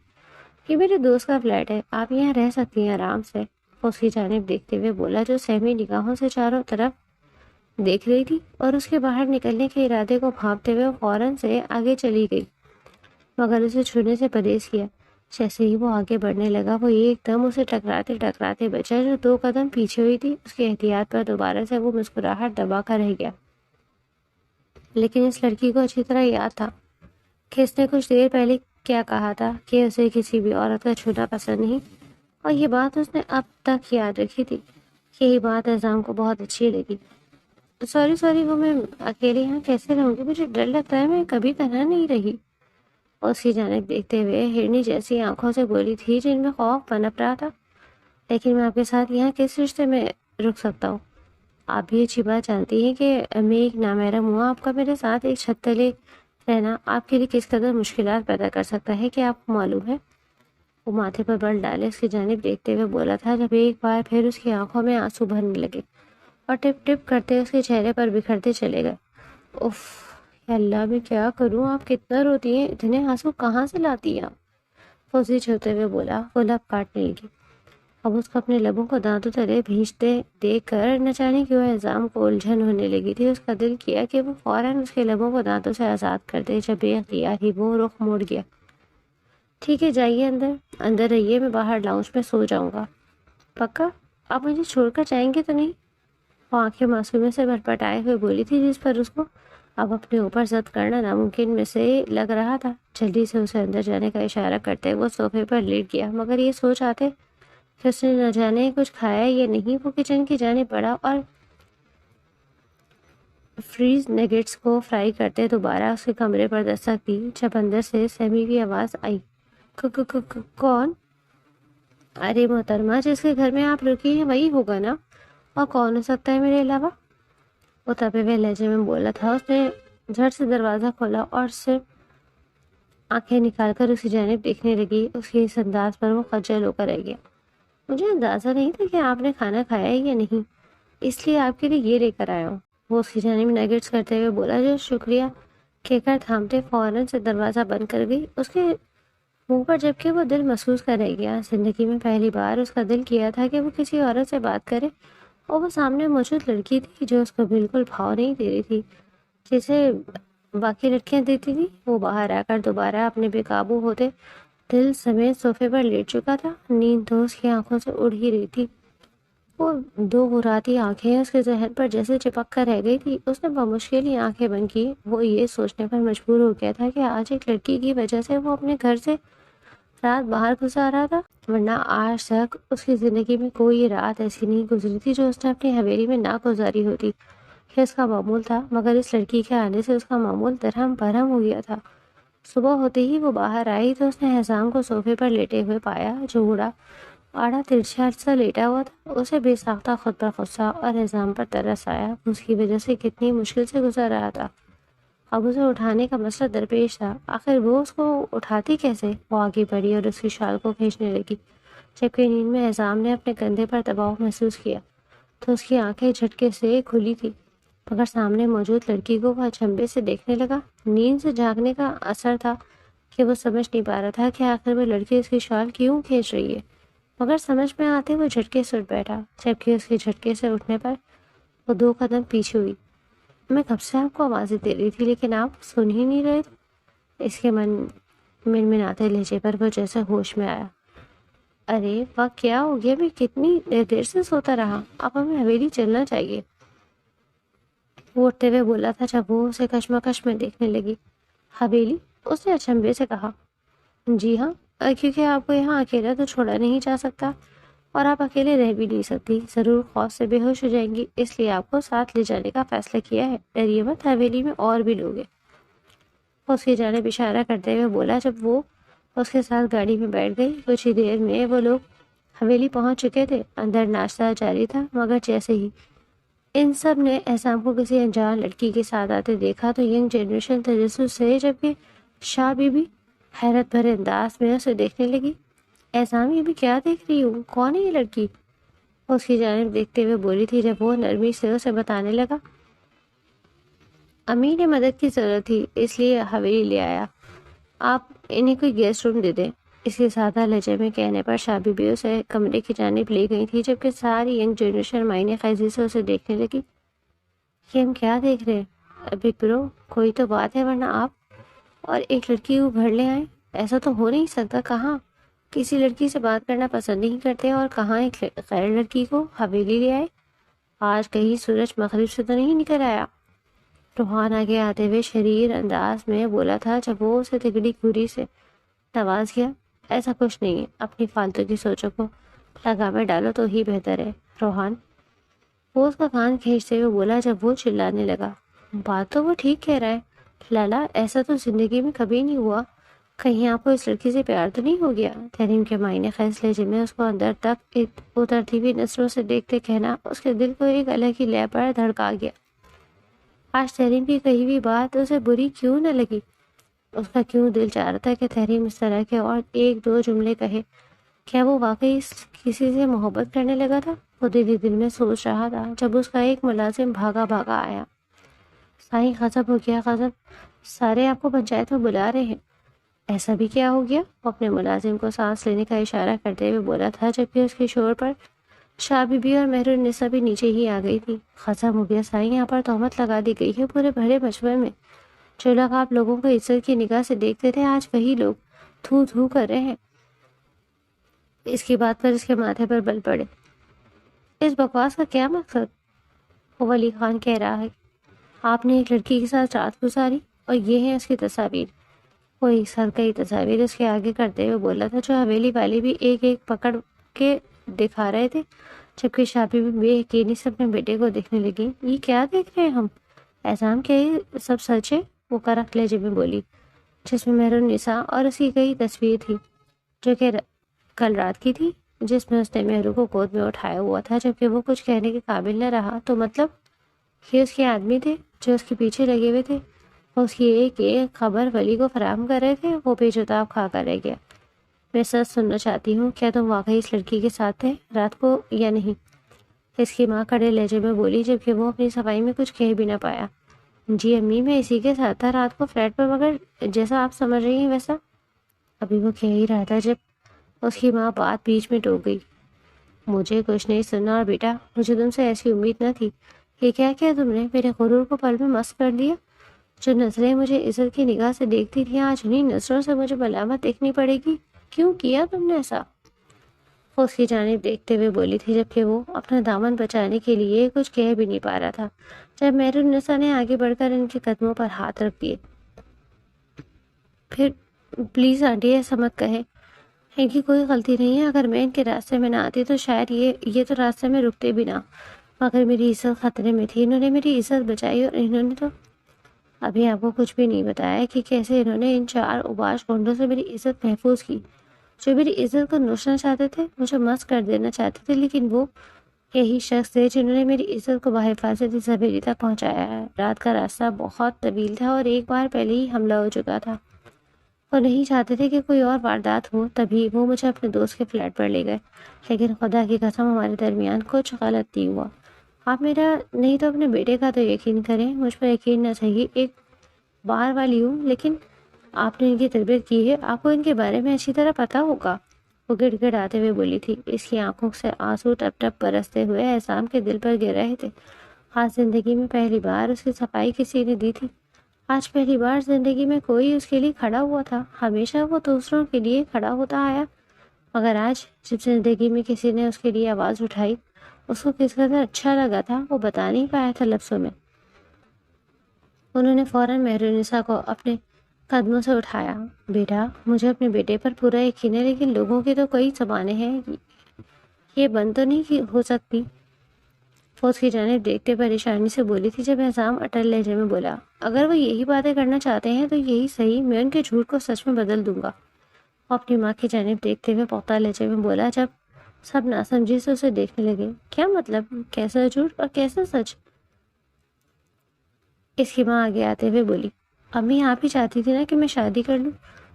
یہ میرے دوست کا فلیٹ ہے، آپ یہاں رہ سکتی ہیں آرام سے، اس کی جانب دیکھتے ہوئے بولا، جو سہمی نگاہوں سے چاروں طرف دیکھ رہی تھی، اور اس کے باہر نکلنے کے ارادے کو بھانپتے ہوئے فوراً سے آگے چلی گئی، مگر اسے چھونے سے پرہیز کیا۔ جیسے ہی وہ آگے بڑھنے لگا، وہ ایک دم اسے ٹکراتے ٹکراتے بچا، جو 2 قدم پیچھے ہوئی تھی۔ اس کے احتیاط پر دوبارہ سے وہ مسکراہٹ دبا کر رہ گیا، لیکن اس لڑکی کو اچھی طرح یاد تھا کہ اس نے کچھ دیر پہلے کیا کہا تھا کہ اسے کسی بھی عورت کا چھونا پسند نہیں، اور یہ بات اس نے اب تک یاد رکھی تھی۔ یہی بات احزام کو بہت اچھی لگی۔ سوری وہ میں اکیلے یہاں کیسے رہوں گی؟ مجھے ڈر لگتا ہے، میں کبھی تنہا نہیں رہی۔ اس کی جانب دیکھتے ہوئے ہرنی جیسی آنکھوں سے بولی تھی، جن میں خوف پنپ رہا تھا، لیکن میں آپ کے ساتھ یہاں کس رشتے میں رک سکتا ہوں؟ آپ بھی اچھی بات جانتی ہیں کہ میں ایک نامحرم ہوں، آپ کا میرے ساتھ ایک چھت تلے رہنا آپ کے لیے کس قدر مشکلات پیدا کر سکتا ہے، کہ آپ کو معلوم ہے؟ وہ ماتھے پر بل ڈالے اس کی جانب دیکھتے ہوئے بولا تھا، جب ایک بار پھر اس کی آنکھوں میں آنسو بھرنے لگے اور ٹپ ٹپ کرتے اس کے چہرے پر بکھرتے چلے گئے۔ اف یا اللہ، میں کیا کروں؟ آپ کتنا روتی ہیں، اتنے آنسو کہاں سے لاتی ہیں آپ؟ فوزی چھوتے ہوئے بولا۔ وہ لب کاٹنے لگی۔ اب اس کو اپنے لبوں کو دانتوں تلے بھینچتے دیکھ کر نہ جانے کیوں احزام کو الجھن ہونے لگی تھی۔ اس کا دل کیا کہ وہ فوراً اس کے لبوں کو دانتوں سے آزاد کر دے، جب بے اختیار ہی وہ رخ موڑ گیا۔ ٹھیک ہے، جائیے اندر رہیے، میں باہر لاؤنج میں سو جاؤں گا۔ پکا؟ آپ مجھے چھوڑ کر جائیں گے تو نہیں؟ وہ آنکھیں معصومیت سے بھٹپٹائے ہوئے بولی تھی، جس پر اس کو اب اپنے اوپر ضد کرنا ناممکن میں سے لگ رہا تھا۔ جلدی سے اسے اندر جانے کا اشارہ کرتے وہ صوفے پر لیٹ گیا، مگر یہ سوچ آتے کہ اس نے نہ جانے کچھ کھایا یا نہیں۔ وہ کچن کی جانب بڑھا اور فریز نگیٹس کو فرائی کرتے دوبارہ اس کے کمرے پر دستک دی، جب اندر سے سیمی کی آواز آئی، کون؟ ارے محترمہ، جس کے گھر میں آپ رکی ہیں وہی ہوگا نا، اور کون ہو سکتا ہے میرے علاوہ؟ وہ تپے ہوئے لہجے میں بولا تھا۔ اس نے جھٹ سے دروازہ کھولا اور صرف آنکھیں نکال کر اس کی جانب دیکھنے لگی۔ اس کے اس انداز پر وہ خجل ہو کر رہ گیا۔ مجھے اندازہ نہیں تھا کہ آپ نے کھانا کھایا ہے یا نہیں، اس لیے آپ کے لیے یہ لے کر آیا ہوں۔ وہ اس کی جانب نگیٹس کرتے ہوئے بولا، جو شکریہ کہہ کر تھامتے فوراً سے دروازہ بند کر گئی۔ اس کے منہ پر جبکہ وہ دل محسوس کر رہ گیا۔ زندگی میں پہلی بار اس کا دل کیا تھا کہ وہ کسی عورت سے بات کرے، اور وہ سامنے موجود لڑکی تھی جو اس کو بالکل بھاؤ نہیں دے رہی تھی جسے باقی لڑکیاں دیتی تھی۔ وہ باہر آ کر دوبارہ اپنے بے قابو ہوتے دل سمیت صوفے پر لیٹ چکا تھا۔ نیند تو اس کی آنکھوں سے اڑ ہی رہی تھی۔ وہ دو غراتی آنکھیں اس کے ذہن پر جیسے چپک کر رہ گئی تھی۔ اس نے بمشکل ہی آنکھیں بند کی۔ وہ یہ سوچنے پر مجبور ہو گیا تھا کہ آج ایک لڑکی کی وجہ سے وہ اپنے گھر سے رات باہر گزار رہا تھا، ورنہ آج تک اس کی زندگی میں کوئی رات ایسی نہیں گزری تھی جو اس نے اپنی حویلی میں نہ گزاری ہوتی۔ یہ اس کا معمول تھا، مگر اس لڑکی کے آنے سے اس کا معمول درہم برہم ہو گیا تھا۔ صبح ہوتے ہی وہ باہر آئی تو اس نے حسام کو صوفے پر لیٹے ہوئے پایا، جو بوڑھا آڑا ترچھا سا لیٹا ہوا تھا۔ اسے بے ساختہ خود پر غصہ اور حسام پر ترس آیا۔ اس کی وجہ سے کتنی مشکل سے گزر رہا تھا، اب اسے اٹھانے کا مسئلہ درپیش تھا۔ آخر وہ اس کو اٹھاتی کیسے؟ وہ آگے بڑھی اور اس کی شال کو کھینچنے لگی، جبکہ نیند میں حسام نے اپنے کندھے پر دباؤ محسوس کیا تو اس کی آنکھیں جھٹکے سے کھلی تھی، مگر سامنے موجود لڑکی کو وہ اچنبے سے دیکھنے لگا۔ نیند سے جاگنے کا اثر تھا کہ وہ سمجھ نہیں پا رہا تھا کہ آخر وہ لڑکی اس کی شال کیوں کھینچ رہی ہے، مگر سمجھ میں آتے وہ جھٹکے سے اٹھ بیٹھا، جبکہ اس کے جھٹکے سے اٹھنے پر وہ 2 قدم پیچھے ہوئی۔ میں کب سے آپ کو آوازیں دے رہی تھی لیکن آپ سن ہی نہیں رہے تھے۔ اس کے منمناتے لہجے پر وہ جیسے ہوش میں آیا۔ ارے واہ، کیا ہو گیا؟ میں کتنی دیر سے سوتا رہا، اب ہمیں حویلی چلنا چاہیے، وہ اٹھتے ہوئے بولا تھا جب وہ اسے کشمکش میں دیکھنے لگی۔ حویلی؟ اس نے اچنبے سے کہا۔ جی ہاں، کیونکہ آپ کو یہاں اکیلا تو چھوڑا نہیں جا سکتا، اور آپ اکیلے رہ بھی نہیں سکتی، ضرور خوف سے بے ہوش ہو جائیں گی، اس لیے آپ کو ساتھ لے جانے کا فیصلہ کیا ہے۔ ڈریے مت، حویلی میں اور بھی لوگ ہیں، اس کی جانب اشارہ کرتے ہوئے بولا جب وہ اس کے ساتھ گاڑی میں بیٹھ گئی۔ کچھ ہی دیر میں وہ لوگ حویلی پہنچ چکے تھے۔ اندر ناشتہ جاری تھا، مگر جیسے ہی ان سب نے احسام کو کسی انجان لڑکی کے ساتھ آتے دیکھا تو ینگ جنریشن تجسس سے، جبکہ شاہ بی بی حیرت بھرے انداز میں اسے دیکھنے لگی۔ احسام، یہ بھی کیا دیکھ رہی ہوں، کون ہے یہ لڑکی؟ اس کی جانب دیکھتے ہوئے بولی تھی جب وہ نرمی سے اسے بتانے لگا۔ امی نے مدد کی ضرورت تھی، اس لیے حویلی لے آیا، آپ انہیں کوئی گیسٹ روم دے دیں۔ اس کے سادہ لہجے میں کہنے پر شاہ بی بی اسے کمرے کی جانب لے گئی تھی، جبکہ ساری ینگ جنریشن معنی خیزی سے اسے دیکھنے لگی۔ یہ ہم کیا دیکھ رہے ہیں بگ برو؟ کوئی تو بات ہے، ورنہ آپ اور ایک لڑکی کو گھر لے آئیں، ایسا تو ہو نہیں سکتا۔ کہاں کسی لڑکی سے بات کرنا پسند نہیں کرتے، اور کہاں ایک غیر لڑکی کو حویلی لے آئے؟ آج کہیں سورج مغرب سے تو نہیں نکل آیا؟ روحان آگے آتے ہوئے شریر انداز میں بولا تھا جب وہ اسے تگڑی گھوری سے نواز گیا۔ ایسا کچھ نہیں ہے، اپنی فالتو کی سوچوں کو لگام میں ڈالو تو ہی بہتر ہے روحان، وہ اس کا کان کھینچتے ہوئے بولا جب وہ چلانے لگا۔ بات تو وہ ٹھیک کہہ رہا ہے لالا، ایسا تو زندگی میں کبھی نہیں ہوا، کہیں آپ کو اس لڑکی سے پیار تو نہیں ہو گیا؟ تحریم کے معنی خیز لہجے میں اس کو اندر تک اترتی ہوئی نظروں سے دیکھتے کہنا اس کے دل کو ایک الگ ہی لے پر دھڑکا گیا۔ آج تحریم کی کہی ہوئی بات اسے بری کیوں نہ لگی؟ اس کا کیوں دل چاہ رہا تھا کہ تحریم اس طرح کے اور 1-2 جملے کہے؟ کیا وہ واقعی کسی سے محبت کرنے لگا تھا؟ وہ دل ہی دل میں سوچ رہا تھا جب اس کا ایک ملازم بھاگا بھاگا آیا۔ سائیں، غضب ہو گیا، غضب، سارے آپ کو پنچایت میں بلا رہے ہیں۔ ایسا بھی کیا ہو گیا؟ وہ اپنے ملازم کو سانس لینے کا اشارہ کرتے ہوئے بولا تھا، جبکہ اس کے شور پر شاہ بی بی اور مہر النساء بھی نیچے ہی آ گئی تھی۔ ختم ہو گیا سائیں، یہاں پر تہمت لگا دی گئی ہے پورے بھرے مجمع میں۔ جو لوگ آپ لوگوں کو عزت کی نگاہ سے دیکھتے تھے، آج وہی لوگ تھو تھو کر رہے ہیں۔ اس کی بات پر اس کے ماتھے پر بل پڑے۔ اس بکواس کا کیا مقصد؟ وہ ولی خان کہہ رہا ہے، آپ نے ایک لڑکی کے ساتھ رات گزاری اور یہ ہیں اس کی تصاویر۔ وہ ایک ساتھ کئی تصاویر اس کے آگے کرتے ہوئے بولا تھا، جو حویلی والے بھی ایک ایک پکڑ کے دکھا رہے تھے، جبکہ شابی بھی بے یقینی سے اپنے بیٹے کو دیکھنے لگی۔ یہ کیا دیکھ رہے ہیں ہم؟ احسام، کیا یہ سب سچ ہے؟ وہ کرخ لہجے میں بولی، جس میں مہر النساء اور اس کی کئی تصویر تھی، جو کہ کل رات کی تھی، جس میں اس نے مہرو کو گود میں اٹھایا ہوا تھا، جبکہ وہ کچھ کہنے کے قابل نہ رہا۔ تو مطلب یہ اس کے آدمی تھے جو اس کے پیچھے لگے ہوئے تھے، اس کی ایک ایک خبر ولی کو فراہم کر رہے تھے۔ وہ پیچ و تاب کھا کر رہ گیا۔ میں سچ سننا چاہتی ہوں، کیا تم واقعی اس لڑکی کے ساتھ تھے رات کو یا نہیں؟ اس کی ماں کڑے لہجے میں بولی، جبکہ وہ اپنی صفائی میں کچھ کہہ بھی نہ پایا۔ جی امی، میں اسی کے ساتھ تھا رات کو فلیٹ پر، مگر جیسا آپ سمجھ رہی ہیں ویسا۔ ابھی وہ کہہ ہی رہا تھا جب اس کی ماں بات بیچ میں ٹوک گئی۔ مجھے کچھ نہیں سننا، اور بیٹا مجھے تم سے ایسی امید نہ تھی۔ یہ کیا کیا تم نے؟ میرے غرور کو پل میں مست کر دیا۔ جو نظریں مجھے عزت کی نگاہ سے دیکھتی تھیں، آج انہیں نظروں سے مجھے ملامت دیکھنی پڑے گی۔ کیوں کیا تم نے ایسا؟ وہ اس کی جانب دیکھتے ہوئے بولی تھی، جبکہ وہ اپنا دامن بچانے کے لیے کچھ کہہ بھی نہیں پا رہا تھا، جب مہرالنساء نے آگے بڑھ کر ان کے قدموں پر ہاتھ رکھ دیے۔ پھر پلیز آنٹی ایسا مت کہیں، ان کی کوئی غلطی نہیں ہے۔ اگر میں ان کے راستے میں نہ آتی تو شاید یہ تو راستے میں رکتے بھی نہ، مگر میری عزت خطرے میں تھی۔ انہوں نے میری عزت بچائی، اور انہوں نے تو ابھی آپ کو کچھ بھی نہیں بتایا کہ کیسے انہوں نے ان 4 اوباش گنڈوں سے میری عزت محفوظ کی، جو میری عزت کو نوچنا چاہتے تھے، مجھے مست کر دینا چاہتے تھے، لیکن وہ یہی شخص تھے جنہوں نے میری عزت کو بحفاظت اس حویلی تک پہنچایا ہے۔ رات کا راستہ بہت طویل تھا اور ایک بار پہلے ہی حملہ ہو چکا تھا۔ وہ نہیں چاہتے تھے کہ کوئی اور واردات ہو، تبھی وہ مجھے اپنے دوست کے فلیٹ پر لے گئے، لیکن خدا کی قسم ہمارے درمیان کچھ غلط نہیں ہوا۔ آپ میرا نہیں تو اپنے بیٹے کا تو یقین کریں، مجھ پر یقین نہ صحیح، ایک بار والی ہوں، لیکن آپ نے ان کی تربیت کی ہے، آپ کو ان کے بارے میں اچھی طرح پتہ ہوگا۔ وہ گڑ گڑ آتے ہوئے بولی تھی، اس کی آنکھوں سے آنسو ٹپ ٹپ برستے ہوئے احسام کے دل پر گر رہے تھے۔ آج زندگی میں پہلی بار اس کی صفائی کسی نے دی تھی، آج پہلی بار زندگی میں کوئی اس کے لیے کھڑا ہوا تھا۔ ہمیشہ وہ دوسروں کے لیے کھڑا ہوتا آیا، مگر آج جب زندگی میں کسی نے اس کے لیے آواز اٹھائی، اس کو کس قدر اچھا لگا تھا وہ بتا نہیں پایا تھا لفظوں میں۔ انہوں نے فوراً مہرالنساء کو اپنے قدموں سے اٹھایا۔ بیٹا مجھے اپنے بیٹے پر پورا یقین ہے، لیکن لوگوں کی تو کئی زبانیں ہیں، یہ بند تو نہیں ہو سکتی۔ وہ اس کی جانب دیکھتے پریشانی سے بولی تھی، جب احسام اٹل لہجے میں بولا، اگر وہ یہی باتیں کرنا چاہتے ہیں تو یہی صحیح، میں ان کے جھوٹ کو سچ میں بدل دوں گا۔ وہ اپنی ماں کی جانب دیکھتے ہوئے پختہ لہجے میں بولا، جب سب ناسمجھی سے اسے دیکھنے لگے، کیا مطلب؟ کیسا جھوٹ اور کیسا سچ؟ اس کی ماں آگے آتے ہوئے بولی، امی آپ ہی چاہتی تھی نا کہ میں شادی کر لوں،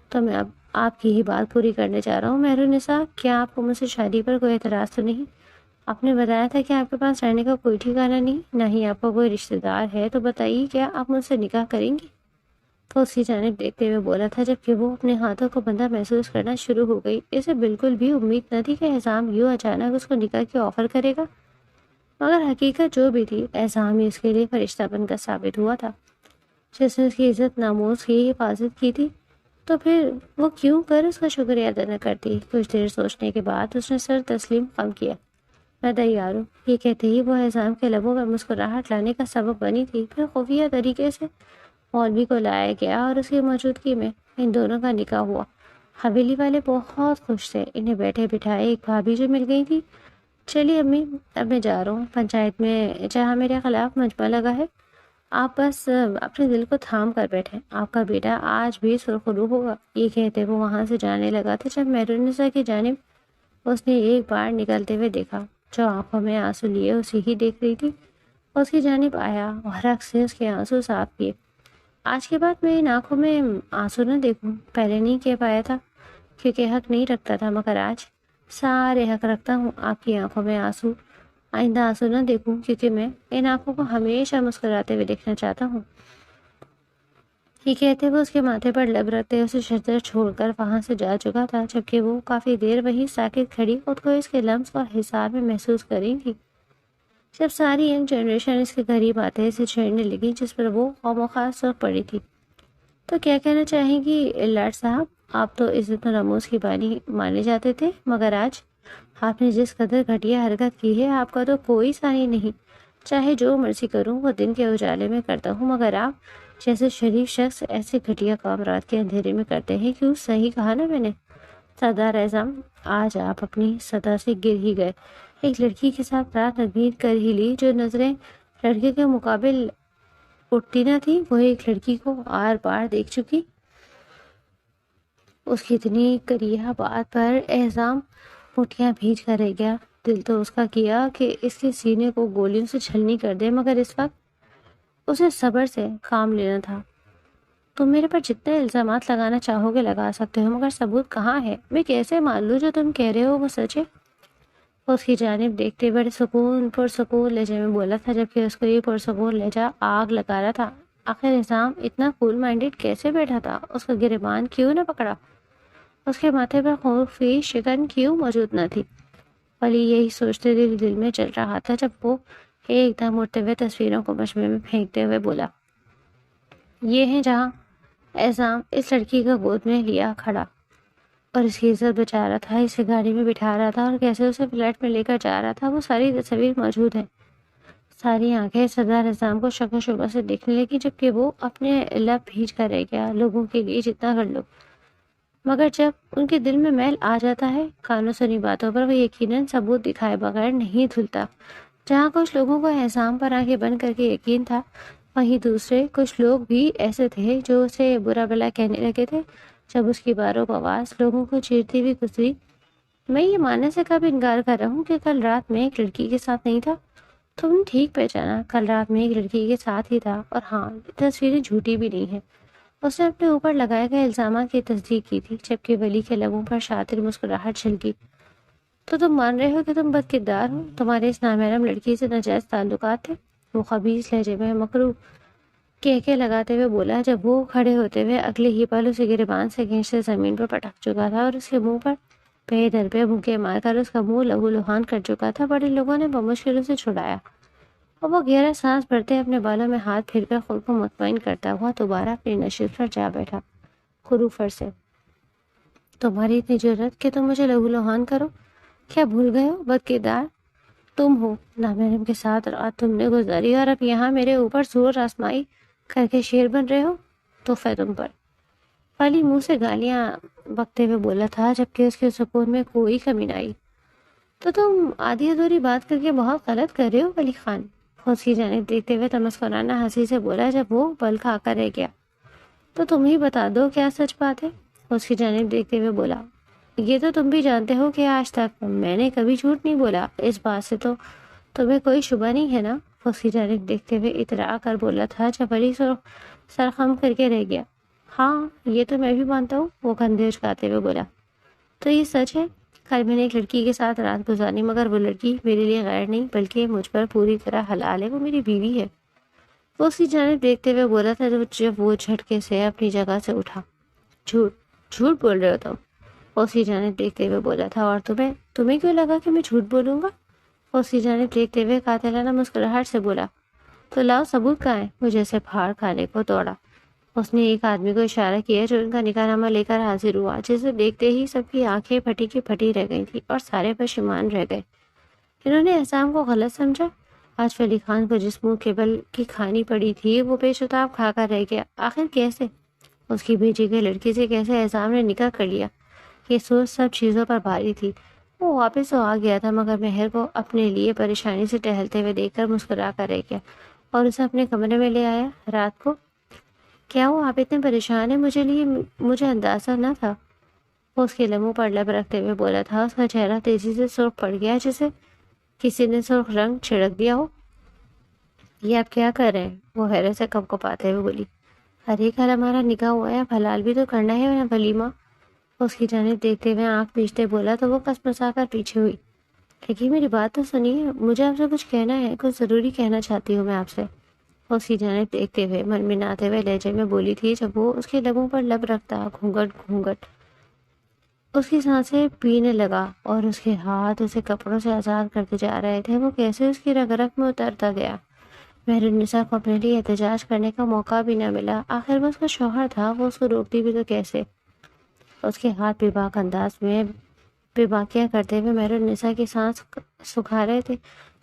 تو میں اب آپ کی ہی بات پوری کرنے جا رہا ہوں۔ مہرالنساء، کیا آپ کو مجھ سے شادی پر کوئی اعتراض تو نہیں؟ آپ نے بتایا تھا کہ آپ کے پاس رہنے کا کوئی ٹھکانہ نہیں، نہ ہی آپ کا کوئی رشتہ دار ہے، تو بتائیے کیا آپ مجھ سے نکاح کریں گی؟ تو اس کی جانب دیکھتے ہوئے بولا تھا، جبکہ وہ اپنے ہاتھوں کو بندھا محسوس کرنا شروع ہو گئی۔ اسے بالکل بھی امید نہ تھی کہ احسام یوں اچانک اس کو نکاح کی آفر کرے گا، مگر حقیقت جو بھی تھی، احسام ہی اس کے لیے فرشتہ بن کر ثابت ہوا تھا، جس نے اس کی عزت ناموس کی حفاظت کی تھی۔ تو پھر وہ کیوں کر اس کا شکریہ ادا نہ کرتی؟ کچھ دیر سوچنے کے بعد اس نے سر تسلیم خم کیا، میں تیار ہوں۔ یہ کہتے ہی وہ احسام کے لبوں پر مسکراہٹ لانے کا سبب بنی تھی۔ پھر خفیہ طریقے سے مولوی کو لایا گیا اور اس کی موجودگی میں ان دونوں کا نکاح ہوا۔ حویلی والے بہت خوش تھے، انہیں بیٹھے بٹھائے ایک بھابھی جو مل گئی تھی۔ چلیے امی، اب میں جا رہا ہوں، پنچایت میں جہاں میرے خلاف مجمع لگا ہے، آپ بس اپنے دل کو تھام کر بیٹھیں، آپ کا بیٹا آج بھی سرخرو ہوگا۔ یہ کہتے وہ وہاں سے جانے لگا تھا، جب مہرالنساء کی جانب اس نے ایک بار نکلتے ہوئے دیکھا، جو آنکھوں میں آنسو لیے اسی ہی دیکھ رہی تھی۔ اس کی جانب آیا اور حق سے اس کے آنسو صاف کیے۔ آج کے بعد میں ان آنکھوں میں آنسو نہ دیکھوں، پہلے نہیں کہہ پایا تھا کیونکہ حق نہیں رکھتا تھا، مگر آج سارے حق رکھتا ہوں۔ آپ کی آنکھوں میں آنسو آئندہ آنسو نہ دیکھوں، کیونکہ میں ان آنکھوں کو ہمیشہ مسکراتے ہوئے دیکھنا چاہتا ہوں۔ یہ کہتے وہ اس کے ماتھے پر لب رکھتے اسے شجر چھوڑ کر وہاں سے جا چکا تھا، جبکہ وہ کافی دیر وہیں ساکت کھڑی خود کو اس کے لمس اور حساب میں محسوس کر رہی تھی۔ جب ساری ینگ جنریشن اس کے قریب آتے اسے چھیڑنے لگی، جس پر وہ قوم و خاص سرخ پڑی تھی، تو کیا کہنا چاہیں گی لاٹ صاحب؟ آپ تو عزت و ناموس کی بانی مانے جاتے تھے، مگر آج آپ نے جس قدر گھٹیا حرکت کی ہے، آپ کا تو کوئی ثانی نہیں۔ چاہے جو مرضی کروں وہ دن کے اجالے میں کرتا ہوں، مگر آپ جیسے شریف شخص ایسے گھٹیا کام رات کے اندھیرے میں کرتے ہیں، کیوں؟ صحیح کہا نا میں نے؟ سردار اعظم، آج آپ اپنی سطح سے گر ہی گئے۔ ایک لڑکی کے ساتھ رات تدبیر کر ہی لی، جو نظریں لڑکے کے مقابل اٹھتی نہ تھی، وہ ایک لڑکی کو آر پار دیکھ چکی۔ اس کی اتنی کریہ بات پر احسام مٹھیاں بھیج کر رہ گیا۔ دل تو اس کا کیا کہ اس کے سینے کو گولیوں سے چھلنی کر دے، مگر اس وقت اسے صبر سے کام لینا تھا۔ تم میرے پر جتنے الزامات لگانا چاہو گے لگا سکتے ہو، مگر ثبوت کہاں ہے؟ میں کیسے مان لوں جو تم کہہ رہے ہو وہ سچ ہے؟ اس کی جانب دیکھتے بڑے پرسکون لہجے میں بولا تھا، جبکہ اس کو یہ پرسکون لہجہ آگ لگا رہا تھا۔ آخر نظام اتنا کول مائنڈیڈ کیسے بیٹھا تھا؟ اس کا گریبان کیوں نہ پکڑا؟ اس کے ماتھے پر خوفی شکن کیوں موجود نہ تھی؟ ولی یہی سوچتے دل میں چل رہا تھا جب وہ ایک دم اٹھتے ہوئے تصویروں کو مشمے میں پھینکتے ہوئے بولا، یہ ہے جہاں اعظام اس لڑکی کا گود میں لیا کھڑا اور اس کی عزت بچا رہا تھا، اسے گاڑی میں بٹھا رہا تھا اور کیسے اسے فلیٹ میں لے کر جا رہا تھا، وہ ساری تصویر موجود ہیں۔ ساری آنکھیں سردار اعظام کو شک و شبہ سے دیکھنے لگی، جبکہ وہ اپنے لب بھیج کر رہ گیا، لوگوں کے لیے جتنا کر لو، مگر جب ان کے دل میں میل آ جاتا ہے کانوں سنی باتوں پر، وہ یقیناً ثبوت دکھائے بغیر نہیں دھلتا۔ جہاں کچھ لوگوں کو اعظام پر آنکھیں بند کر کے یقین تھا، وہیں دوسرے کچھ لوگ بھی ایسے تھے جو اسے برا بھلا کہنے لگے تھے جب اس کی باروں آواز لوگوں کو چیرتی ہوئی گزری۔ میں یہ ماننے سے کب انکار کر رہا ہوں کہ کل رات میں ایک لڑکی کے ساتھ نہیں تھا؟ تم نے ٹھیک پہچانا، کل رات میں ایک لڑکی کے ساتھ ہی تھا، اور ہاں یہ تصویریں جھوٹی بھی نہیں ہیں۔ اس نے اپنے اوپر لگائے گئے الزامات کی تصدیق کی تھی، جبکہ ولی کے لبوں پر شاطر مسکراہٹ چھلکی۔ تو تم مان رہے ہو کہ تم بد کردار ہو، تمہارے اس نامحرم لڑکی سے ناجائز تعلقات تھے؟ وہ خبیث لہجے میں مکرو کہکے لگاتے ہوئے بولا، جب وہ کھڑے ہوتے ہوئے اگلے ہی پل اسے گریبان سے کھینچتے زمین پر پٹک چکا تھا اور اس کے منہ پر پے در پہ بھوکے مار کر اس کا منہ لہو لہان کر چکا تھا۔ بڑے لوگوں نے بمشکل اسے چھڑایا اور وہ گہرا سانس بھرتے اپنے بالوں میں ہاتھ پھیر کر خود کو مطمئن کرتا ہوا دوبارہ اپنی نشست پر جا بیٹھا، خروفر سے۔ تمہاری اتنی جرأت کہ تم مجھے لہو لہان کرو؟ کیا بھول گئے ہو بد کردار تم ہو؟ نامحرم کے ساتھ رات تم نے گزاری اور اب یہاں میرے اوپر زور آزمائی کر کے شیر بن رہے ہو؟ تو ہے تم پر۔ ولی منہ سے گالیاں بکتے ہوئے بولا تھا، جبکہ اس کے سکون میں کوئی کمی نہ آئی۔ تو تم آدھی ادھوری بات کر کے بہت غلط کر رہے ہو ولی خان، اس کی جانب دیکھتے ہوئے تمسخرانہ ہنسی سے بولا، جب وہ بل کھا کر رہ گیا۔ تو تم ہی بتا دو کیا سچ بات ہے؟ اس کی جانب دیکھتے ہوئے بولا، یہ تو تم بھی جانتے ہو کہ آج تک میں نے کبھی جھوٹ نہیں بولا، اس بات سے تو تمہیں کوئی شبہ نہیں ہے نا؟ اس کی جانب دیکھتے ہوئے اترا کر بولا تھا، جب علی سر خم کر کے رہ گیا۔ ہاں یہ تو میں بھی مانتا ہوں، وہ کندھے اچکاتے ہوئے بولا۔ تو یہ سچ ہے، کل میں نے ایک لڑکی کے ساتھ رات گزاری، مگر وہ لڑکی میرے لیے غیر نہیں بلکہ مجھ پر پوری طرح حلال ہے، وہ میری بیوی ہے۔ وہ اس کی جانب دیکھتے ہوئے بولا تھا، جب وہ جھٹکے سے اپنی جگہ سے اٹھا۔ جھوٹ جھوٹ بول رہے ہو تم؟ اس کی جانب دیکھتے ہوئے بولا تھا، اور تمہیں کیوں لگا کہ میں جھوٹ بولوں گا؟ اس کی جانب دیکھتے ہوئے قاتلانہ مسکراہٹ سے بولا، تو لاؤ ثبوت کہاں ہے؟ وہ جیسے پھاڑ کھانے کو دوڑا۔ اس نے ایک آدمی کو اشارہ کیا جو ان کا نکاح نامہ لے کر حاضر ہوا، جسے دیکھتے ہی سب کی آنکھیں پھٹی کی پھٹی رہ گئی تھی اور سارے پشیمان رہ گئے۔ انہوں نے احسام کو غلط سمجھا۔ آج ولی خان کو جس منہ کے بل کی کھانی پڑی تھی وہ بے شتاب کھا کر رہ گیا۔ آخر کیسے اس کی بھیجی گئی لڑکی سے کیسے احسام نے نکاح کر لیا؟ یہ سوچ سب چیزوں پر بھاری تھی۔ وہ واپس تو آ گیا تھا، مگر مہر کو اپنے لیے پریشانی سے ٹہلتے ہوئے دیکھ کر مسکرا کر رہ گیا اور اسے اپنے کمرے میں لے آیا۔ رات کو کیا وہ آپ اتنے پریشان ہیں؟ مجھے اندازہ نہ تھا۔ وہ اس کے لمحوں پر لب رکھتے ہوئے بولا تھا، اس کا چہرہ تیزی سے سرخ پڑ گیا جسے کسی نے سرخ رنگ چھڑک دیا ہو۔ یہ آپ کیا کر رہے ہیں؟ وہ حیرت سے کپکپاتے ہوئے بولی، ارے کل ہمارا نکاح ہوا ہے، اب حلال بھی تو کرنا ہے ولیمہ۔ اس کی جانب دیکھتے ہوئے آنکھ پیچھتے بولا تو وہ کسمسا کر پیچھے ہوئی۔ لیکن میری بات تو سنیے، مجھے آپ سے کچھ کہنا ہے، کچھ ضروری کہنا چاہتی ہوں میں آپ سے۔ اس کی جانب دیکھتے ہوئے منمناتے ہوئے لہجے میں بولی تھی، جب وہ اس کے لبوں پر لب رکھتا گھونگھٹ گھونگھٹ اس کی سانسیں پینے لگا اور اس کے ہاتھ اسے کپڑوں سے آزاد کرتے جا رہے تھے۔ وہ کیسے اس کی رگ رگ میں اترتا گیا۔ مہر النساء کو اپنے لیے احتجاج کرنے کا موقع بھی نہ ملا۔ آخر وہ اس کا شوہر تھا، وہ اس کو روکتی بھی تو کیسے؟ اس کے ہاتھ بے باک انداز میں بے باکیاں کرتے ہوئے مہر النساء کی سانس سکھا رہے تھے،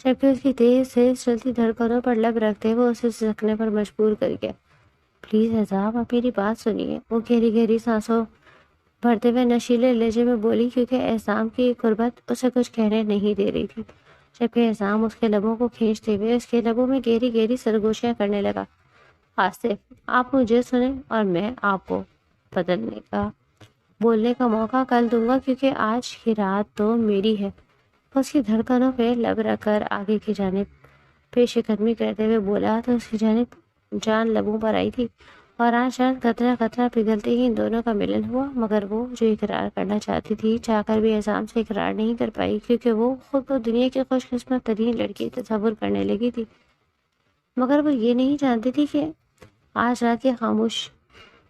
جبکہ اس کی تیز تیز چلتی دھڑکنوں پر لب رکھتے ہوئے اسے سکنے پر مجبور کر گیا۔ پلیز احزاب، آپ میری بات سنیے، وہ گہری گہری سانسوں بھرتے ہوئے نشیلے لہجے میں بولی، کیونکہ احسام کی قربت اسے کچھ کہنے نہیں دے رہی تھی، جبکہ احسام اس کے لبوں کو کھینچتے ہوئے اس کے لبوں میں گہری گہری سرگوشیاں کرنے لگا۔ آصف، آپ مجھے سنیں اور میں آپ کو بولنے کا موقع کل دوں گا، کیونکہ آج کی رات تو میری ہے۔ اس کی دھڑکنوں پہ لب رکھ کر آگے کی جانب پیش قدمی کرتے ہوئے بولا تو اس کی جانب جان لبوں پر آئی تھی اور آج چند قطرہ قطرہ پگھلتے ہی ان دونوں کا ملن ہوا، مگر وہ جو اقرار کرنا چاہتی تھی چاہ کر بھی اعظام سے اقرار نہیں کر پائی، کیونکہ وہ خود کو دنیا کی خوش قسمت ترین لڑکی تصور کرنے لگی تھی، مگر وہ یہ نہیں جانتی تھی کہ آج رات کی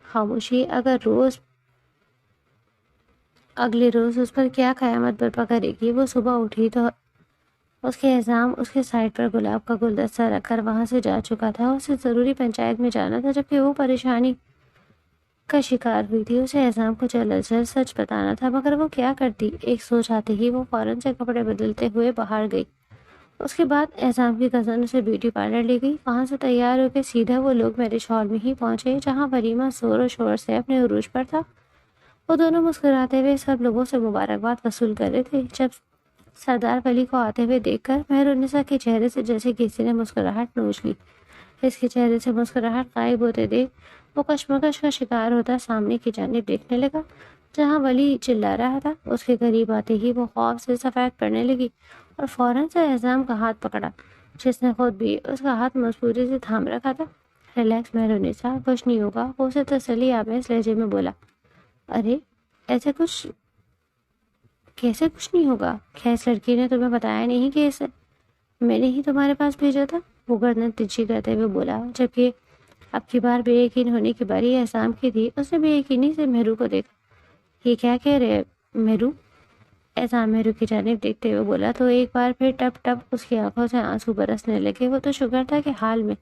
خاموشی اگلے روز اس پر کیا قیامت برپا کرے گی۔ وہ صبح اٹھی تو اس کے اعظام اس کے سائڈ پر گلاب کا گلدستہ رکھ کر وہاں سے جا چکا تھا۔ اسے ضروری پنچایت میں جانا تھا، جبکہ وہ پریشانی کا شکار ہوئی تھی۔ اسے اعظام کو جلد از جلد سچ بتانا تھا، مگر وہ کیا کرتی؟ ایک سوچ آتے ہی وہ فوراً سے کپڑے بدلتے ہوئے باہر گئی۔ اس کے بعد اعظام کی کزن اسے بیوٹی پارلر لے گئی۔ وہاں سے تیار ہو کے سیدھا وہ لوگ میرج ہال میں ہی پہنچے، جہاں ولیمہ زور و شور سے اپنے عروج پر تھا۔ وہ دونوں مسکراتے ہوئے سب لوگوں سے مبارکباد وصول کر رہے تھے، جب سردار ولی کو آتے ہوئے دیکھ کر مہرالنساء کے چہرے سے جیسے کسی نے مسکراہٹ نوچ لی۔ اس کے چہرے سے مسکراہٹ غائب ہوتے دیکھ وہ کشمکش کا شکار ہوتا سامنے کی جانب دیکھنے لگا، جہاں ولی چلا رہا تھا۔ اس کے قریب آتے ہی وہ خوف سے سفید پڑنے لگی اور فوراً سے اعظام کا ہاتھ پکڑا، جس نے خود بھی اس کا ہاتھ مضبوطی سے تھام رکھا تھا۔ ریلیکس مہرالنساء، کچھ نہیں ہوگا، وہ اسے تسلی آمیز لہجے میں بولا۔ ارے ایسے کیسے کچھ نہیں ہوگا؟ کیا اس لڑکی نے تمہیں بتایا نہیں کہ میں نے ہی تمہارے پاس بھیجا تھا؟ وہ گردن ترچھی کرتے ہوئے بولا، جبکہ اب کی بار بے یقین ہونے کی باری اعظام کی تھی۔ اس نے بے یقینی سے مہرو کو دیکھا۔ یہ کیا کہہ رہے مہرو؟ اعظام مہرو کی جانب دیکھتے ہوئے بولا تو ایک بار پھر ٹپ ٹپ اس کی آنکھوں سے آنسو برسنے لگے۔ وہ تو شکر تھا کہ حال میں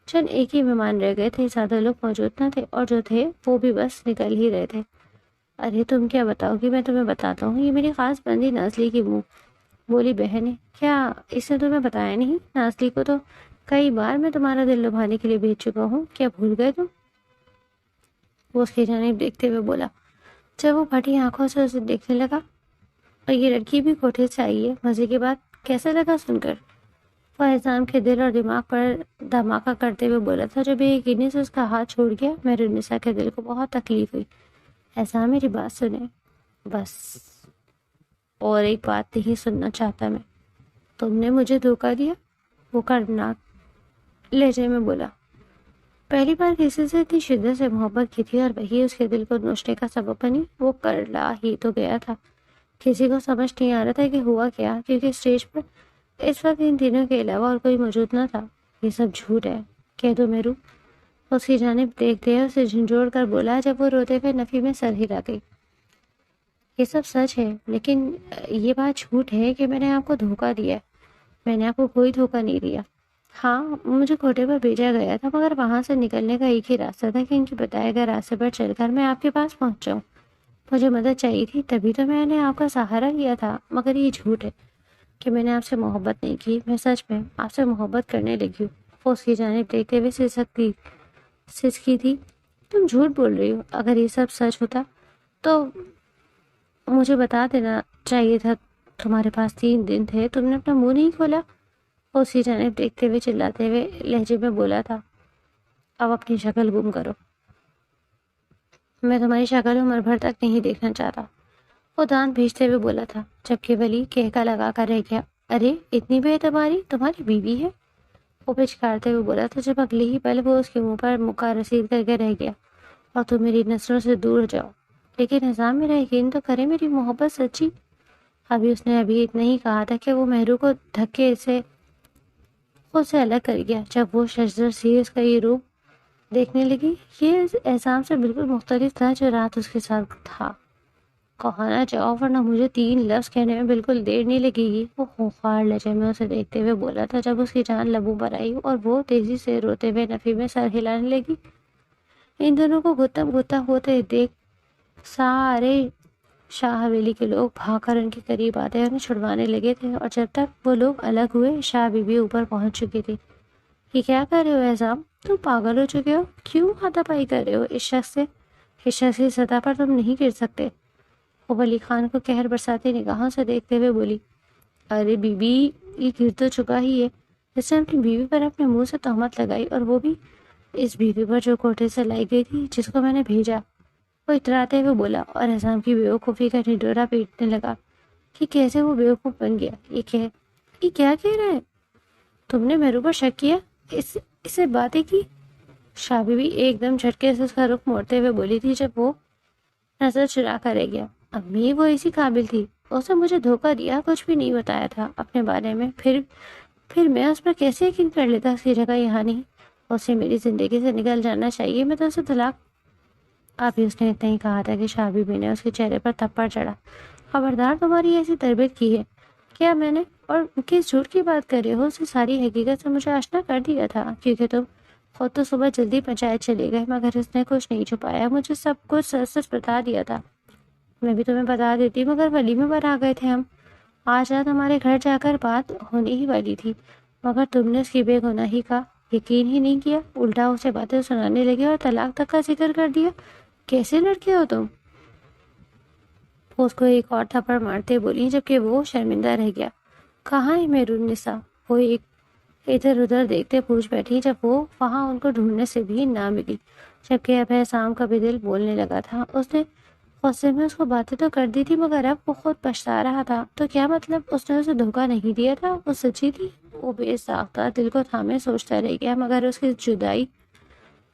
چند ایک ہی مہمان رہ گئے تھے، زیادہ لوگ موجود نہ تھے، اور جو تھے وہ بھی بس نکل ہی رہے تھے۔ ارے تم کیا بتاؤ گی؟ میں تمہیں بتاتا ہوں، یہ میری خاص بندی نازلی کی منہ بولی بہن ہے۔ کیا اس نے تمہیں بتایا نہیں؟ نازلی کو تو کئی بار میں تمہارا دل لبھانے کے لیے بھیج چکا ہوں، کیا بھول گئے تم؟ وہ اس کی جانب دیکھتے ہوئے بولا، جب وہ پھٹی آنکھوں سے اسے دیکھنے لگا۔ اور یہ لڑکی بھی کوٹھے سے آئی ہے، مزے کی بات، کیسا لگا سن کر؟ وہ اعظام کے دل اور دماغ پر دھماکہ کرتے ہوئے بولا تھا۔ جب بے یقینی سے اس کا ہاتھ چھوڑ گیا، مہرالنساء کے دل کو بہت تکلیف ہوئی۔ اعظام میری بات سنیں، بس اور ایک بات نہیں سننا چاہتا میں۔ تم نے مجھے دھوکہ دیا، وہ کرناک لہجے میں بولا۔ پہلی بار کسی سے اتنی شدت سے محبت کی تھی اور وہی اس کے دل کو نوچنے کا سبب بنی۔ وہ کرلا ہی تو گیا تھا۔ کسی کو سمجھ نہیں آ رہا تھا کہ ہوا کیا، کیونکہ اسٹیج پر اس وقت ان تینوں کے علاوہ اور کوئی موجود نہ تھا۔ یہ سب جھوٹ ہے، کہہ دو مہرو، اس کی جانب دیکھتے ہوئے اسے جھنجھوڑ کر بولا، جب وہ روتے ہوئے نفی میں سر ہلا گئی۔ یہ سب سچ ہے، لیکن یہ بات جھوٹ ہے کہ میں نے آپ کو دھوکہ دیا ہے۔ میں نے آپ کو کوئی دھوکہ نہیں دیا۔ ہاں، مجھے کوٹے پر بھیجا گیا تھا، مگر وہاں سے نکلنے کا ایک ہی راستہ تھا کہ ان کے بتائے گئے راستے پر چل کر میں آپ کے پاس پہنچ جاؤں۔ مجھے مدد چاہیے تھی، تبھی تو میں نے آپ کا سہارا لیا تھا۔ مگر یہ جھوٹ ہے کہ میں نے آپ سے محبت نہیں کی، میں سچ میں آپ سے محبت کرنے لگی ہوں۔ وہ اس کی جانب دیکھتے ہوئے سسکی تھی، تم جھوٹ بول رہی ہو۔ اگر یہ سب سچ ہوتا تو مجھے بتا دینا چاہیے تھا۔ تمہارے پاس 3 دن تھے، تم نے اپنا منہ نہیں کھولا۔ وہ اسی جانب دیکھتے ہوئے چلاتے ہوئے لہجے میں بولا تھا، اب اپنی شکل گم کرو، میں تمہاری شکل عمر بھر تک نہیں دیکھنا چاہتا۔ وہ دانت بھیجتے ہوئے بولا تھا، جبکہ ولی کہکا لگا کر رہ گیا۔ ارے اتنی بے اعتباری تمہاری بیوی ہے؟ وہ پچکارتے ہوئے بولا تھا، جب اگلے ہی پل وہ اس کے منہ پر مکہ رسید کر کے رہ گیا، اور تم میری نظروں سے دور جاؤ۔ لیکن اعظام میرا یقین تو کرے، میری محبت سچی۔ اس نے اتنا ہی کہا تھا کہ وہ مہرو کو دھکے سے خود سے الگ کر گیا۔ جب وہ شجر سی اس کا یہ روپ دیکھنے لگی، یہ اعظام سے بالکل مختلف تھا جو رات اس کے ساتھ تھا۔ کہا نہ جاؤ، ورنہ مجھے 3 لفظ کہنے میں بالکل دیر نہیں لگے گی، وہ خوفار لہجے میں اسے دیکھتے ہوئے بولا تھا، جب اس کی جان لبوں پر آئی اور وہ تیزی سے روتے ہوئے نفی میں سر ہلانے لگی۔ ان دونوں کو گتم گتا ہوتے دیکھ سارے شاہ حویلی کے لوگ بھاگ کر ان کے قریب آتے انہیں چھڑوانے لگے تھے، اور جب تک وہ لوگ الگ ہوئے، شاہ بی بی اوپر پہنچ چکی تھی۔ یہ کیا کر رہے ہو اعظام؟ تم پاگل ہو چکے ہو؟ کیوں ہاتھا پائی کر رہے ہو اس شخص سے؟ اس شخص کی سطح پر تم نہیں گر سکتے۔ وہ ولی خان کو قہر برساتی نگاہوں سے دیکھتے ہوئے بولی، ارے بی بی، یہ گر تو چکا ہی ہے۔ اس نے اپنی بیوی پر اپنے منہ سے تہمت لگائی، اور وہ بھی اس بیوی پر جو کوٹے سے لائی گئی تھی، جس کو میں نے بھیجا۔ وہ اتراتے ہوئے بولا، اور اعظام کی بیوقوفی کا ڈھنڈورا پیٹنے لگا کہ کیسے وہ بیوقوف بن گیا۔ یہ کیا کہہ رہا ہے؟ تم نے مہرو پر شک کیا، اسے باتیں کی؟ شابی بھی ایک دم جھٹکے سے اس کا رخ موڑتے ہوئے بولی تھی جب وہ نظر چرا کر رہ گیا۔ امی وہ اسی قابل تھی، اس نے مجھے دھوکہ دیا، کچھ بھی نہیں بتایا تھا اپنے بارے میں، پھر میں اس پر کیسے یقین کر لیتا؟ اس کی جگہ یہاں نہیں، اسے میری زندگی سے نکل جانا چاہیے، میں تو اسے طلاق۔ ابھی اس نے اتنا ہی کہا تھا کہ شابی بھی نے اس کے چہرے پر تھپڑ چڑھا۔ خبردار، تمہاری ایسی تربیت کی ہے کیا میں نے؟ اور کس جھوٹ کی بات کر رہے ہو؟ اسے ساری حقیقت سے مجھے آشنا کر دیا تھا، کیونکہ تم خود تو صبح جلدی پنچایت چلے گئے، مگر اس نے کچھ نہیں چھپایا، مجھے سب کچھ سچ سچ بتا دیا تھا۔ میں بھی تمہیں بتا دیتی مگر ولیمے پر آ گئے تھے ہم، آج رات ہمارے گھر جا کر بات ہونے ہی والی تھی، مگر تم نے اس کی بے گناہی کا یقین ہی نہیں کیا، الٹا اسے باتیں سنانے لگے اور طلاق تک کا ذکر کر دیا۔ کیسے لڑکے ہو تم؟ وہ اس کو ایک اور تھپڑ مارتے بولی، جبکہ وہ شرمندہ رہ گیا۔ کہاں ہے میرون نسا؟ وہ ایک ادھر ادھر دیکھتے پوچھ بیٹھی، جب وہ وہاں ان کو ڈھونڈنے سے بھی نہ ملی۔ جبکہ اب حسام کا بھی دل بولنے لگا تھا، اس نے غصے میں اس کو باتیں تو کر دی تھی، مگر اب وہ خود پچھتا رہا تھا۔ تو کیا مطلب اس نے اسے دھوکہ نہیں دیا تھا؟ وہ سچی تھی؟ وہ بے ساختہ دل کو تھامے سوچتا رہ گیا، مگر اس کی جدائی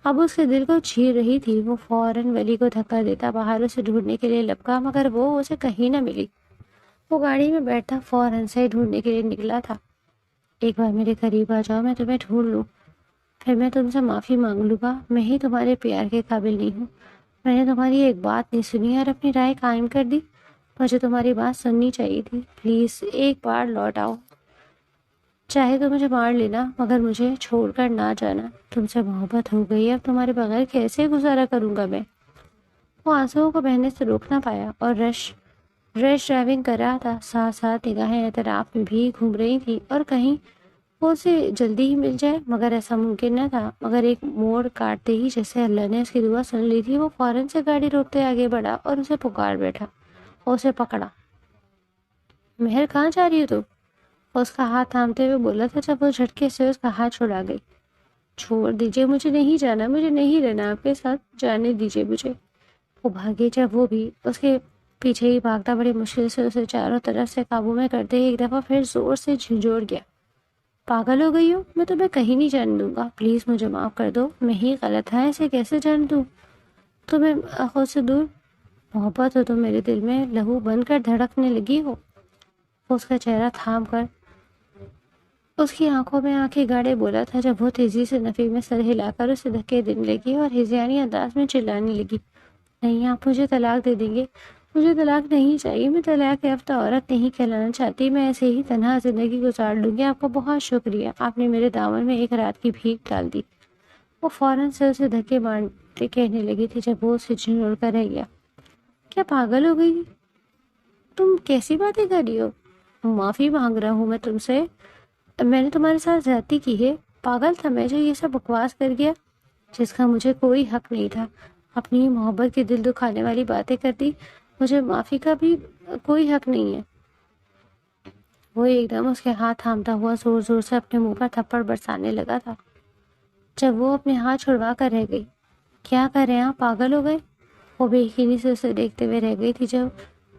اب اس کے دل کو چیر رہی تھی۔ وہ فوراً ولی کو دھکا دیتا باہر اسے ڈھونڈنے کے لیے لپکا، مگر وہ اسے کہیں نہ ملی۔ وہ گاڑی میں بیٹھا فوراً سے ڈھونڈنے کے لیے نکلا تھا۔ ایک بار میرے قریب آ جاؤ، میں تمہیں ڈھونڈ لوں، پھر میں تم سے معافی مانگ لوں گا۔ میں ہی تمہارے پیار کے قابل نہیں ہوں، میں نے تمہاری ایک بات نہیں سنی اور اپنی رائے قائم کر دی، مجھے تمہاری بات سننی چاہیے تھی۔ پلیز ایک بار لوٹ آؤ، چاہے تو مجھے مار لینا، مگر مجھے چھوڑ کر نہ جانا۔ تم سے محبت ہو گئی، اب تمہارے بغیر کیسے گزارا کروں گا میں؟ وہ آنسوؤں کو بہنے سے روک نہ پایا اور ریش ڈرائیونگ کر رہا تھا، ساتھ ساتھ نگاہیں اعتراف میں بھی گھوم رہی تھی اور کہیں وہ اسے جلدی ہی مل جائے، مگر ایسا ممکن نہ تھا۔ مگر ایک موڑ کاٹتے ہی جیسے اللہ نے اس کی دعا سن لی تھی، وہ فوراً سے گاڑی روکتے آگے بڑھا اور اسے پکار بیٹھا، اسے پکڑا۔ مہر، کہاں جا رہی ہو تم؟ وہ اس کا ہاتھ تھامتے ہوئے بولا تھا، جب وہ جھٹکے سے اس کا ہاتھ چھڑا گئی۔ چھوڑ دیجیے، مجھے نہیں جانا، مجھے نہیں رہنا آپ کے ساتھ، جانے دیجیے مجھے۔ وہ بھاگی، جب وہ بھی اس کے پیچھے ہی بھاگتا بڑی مشکل سے اسے چاروں طرف سے قابو میں کرتے ہی ایک دفعہ پھر زور سے جھنجھوڑ گیا۔ پاگل ہو گئی ہو؟ میں تمہیں کہیں نہیں جانے دوں گا، پلیز مجھے معاف کر دو، میں ہی غلط تھا، ایسے کیسے جان دوں تمہیں خود سے دور؟ محبت ہو تو میرے دل میں لہو بن کر دھڑکنے لگی ہو۔ وہ اس کا چہرہ تھام کر اس کی آنکھوں میں آنکھیں گاڑے بولا تھا، جب وہ تیزی سے نفی میں سر ہلا کر اسے دھکے دینے لگی اور ہذیانی انداز میں چلانے لگی، نہیں، آپ مجھے طلاق دے دیں گے، مجھے طلاق نہیں چاہیے، میں طلاق یافتہ عورت نہیں کہلانا چاہتی، میں ایسے ہی تنہا زندگی گزار لوں گی، آپ کا بہت شکریہ، آپ نے میرے دامن میں ایک رات کی بھیک ڈال دی۔ وہ فوراً سے اسے دھکے مارتے کہنے لگی تھی، جب وہ اسے جھنجھوڑ کر رہ گیا، کیا پاگل ہو گئی؟ تم کیسی باتیں کر رہی ہو؟ معافی مانگ رہا ہوں میں تم سے، میں نے تمہارے ساتھ زیادتی کی ہے، پاگل تھا میں جو یہ سب بکواس کر گیا، جس کا مجھے کوئی حق نہیں تھا، اپنی محبت کی دل دکھانے والی باتیں کر دی، مجھے معافی کا بھی کوئی حق نہیں ہے۔ وہ ایک دم اس کے ہاتھ تھامتا ہوا زور زور سے اپنے منہ پر تھپڑ برسانے لگا تھا، جب وہ اپنے ہاتھ چھڑوا کر رہ گئی۔ کیا کر رہے ہیں آپ، پاگل ہو گئے؟ وہ بے یقینی سے اسے دیکھتے ہوئے رہ گئی تھی، جب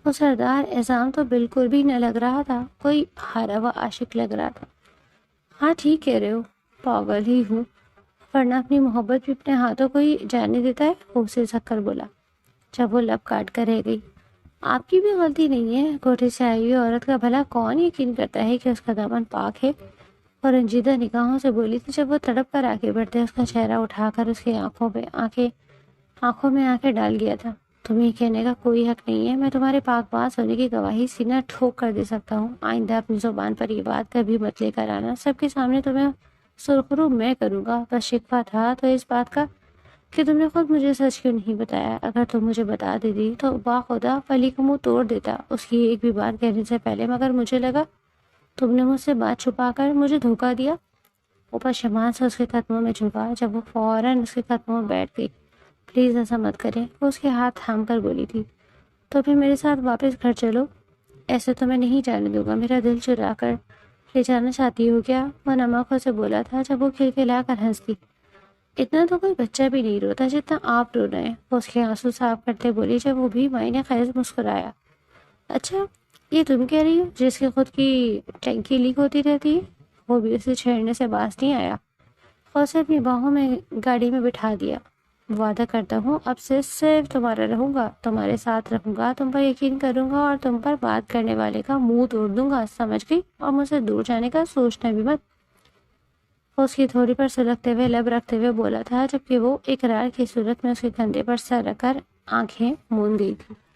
وہ سردار اعظام تو بالکل بھی نہ لگ رہا تھا، کوئی ہارا ہوا عاشق لگ رہا تھا۔ ہاں ٹھیک کہہ رہے ہو، پاگل ہی ہوں، ورنہ اپنی محبت بھی اپنے ہاتھوں کو ہی جانے دیتا ہے، وہ اسے جھک کر بولا، جب وہ لب کاٹ کر رہ گئی۔ آپ کی بھی غلطی نہیں ہے، کوٹھے سے آئی ہوئی عورت کا بھلا کون یقین کرتا ہے کہ اس کا دامن پاک ہے؟ اور رنجیدہ نگاہوں سے بولی تھی، جب وہ تڑپ کر آگے بڑھتے اس کا چہرہ اٹھا کر اس کی آنکھوں میں آنکھیں ڈال گیا تھا۔ تمہیں کہنے کا کوئی حق نہیں ہے، میں تمہارے پاک باز ہونے کی گواہی سینہ ٹھوک کر دے سکتا ہوں، آئندہ اپنی زبان پر یہ بات کبھی مت لے کر آنا، سب کے سامنے تمہیں سرخرو میں کروں گا۔ بس شکوہ تھا تو اس بات کا کہ تم نے خود مجھے سچ کیوں نہیں بتایا، اگر تم مجھے بتا دیتی تو باخدا ولی کا منہ توڑ دیتا اس کی ایک بھی بات کہنے سے پہلے، مگر مجھے لگا تم نے مجھ سے بات چھپا کر مجھے دھوکہ دیا۔ وہ پشیمان سے اس کے قدموں میں جھکا، جب وہ فوراً اس کے قدموں میں بیٹھ گئی۔ پلیز ایسا مت کریں، وہ اس کے ہاتھ تھام کر بولی تھی، تو پھر میرے ساتھ واپس گھر چلو، ایسے تو میں نہیں جانے دوں گا، میرا دل چرا کر لے جانا چاہتی ہو کیا؟ وہ نمک سے بولا تھا، جب وہ کھلکھلا کر ہنس دی، اتنا تو کوئی بچہ بھی نہیں روتا جتنا آپ رو رہے ہیں، وہ اس کے آنسو صاف کرتے بولی، جب وہ بھی معنی خیز مسکرایا۔ اچھا، یہ تم کہہ رہی ہو جس کی خود کی ٹینکی لیک ہوتی رہتی ہے؟ وہ بھی اسے چھیڑنے سے باز نہیں آیا۔ اور اسے اپنی باہوں میں گاڑی میں بٹھا دیا۔ وعدہ کرتا ہوں اب سے صرف تمہارا رہوں گا، تمہارے ساتھ رہوں گا، تم پر یقین کروں گا اور تم پر بات کرنے والے کا منہ توڑ دوں گا، سمجھ گئی؟ اور مجھ سے دور جانے کا سوچنا بھی مت۔ وہ اس کی تھوڑی پر سلگتے ہوئے لب رکھتے ہوئے بولا تھا، جبکہ وہ اقرار کی صورت میں اس کے کندھے پر سر رکھ کر آنکھیں موند گئی تھی۔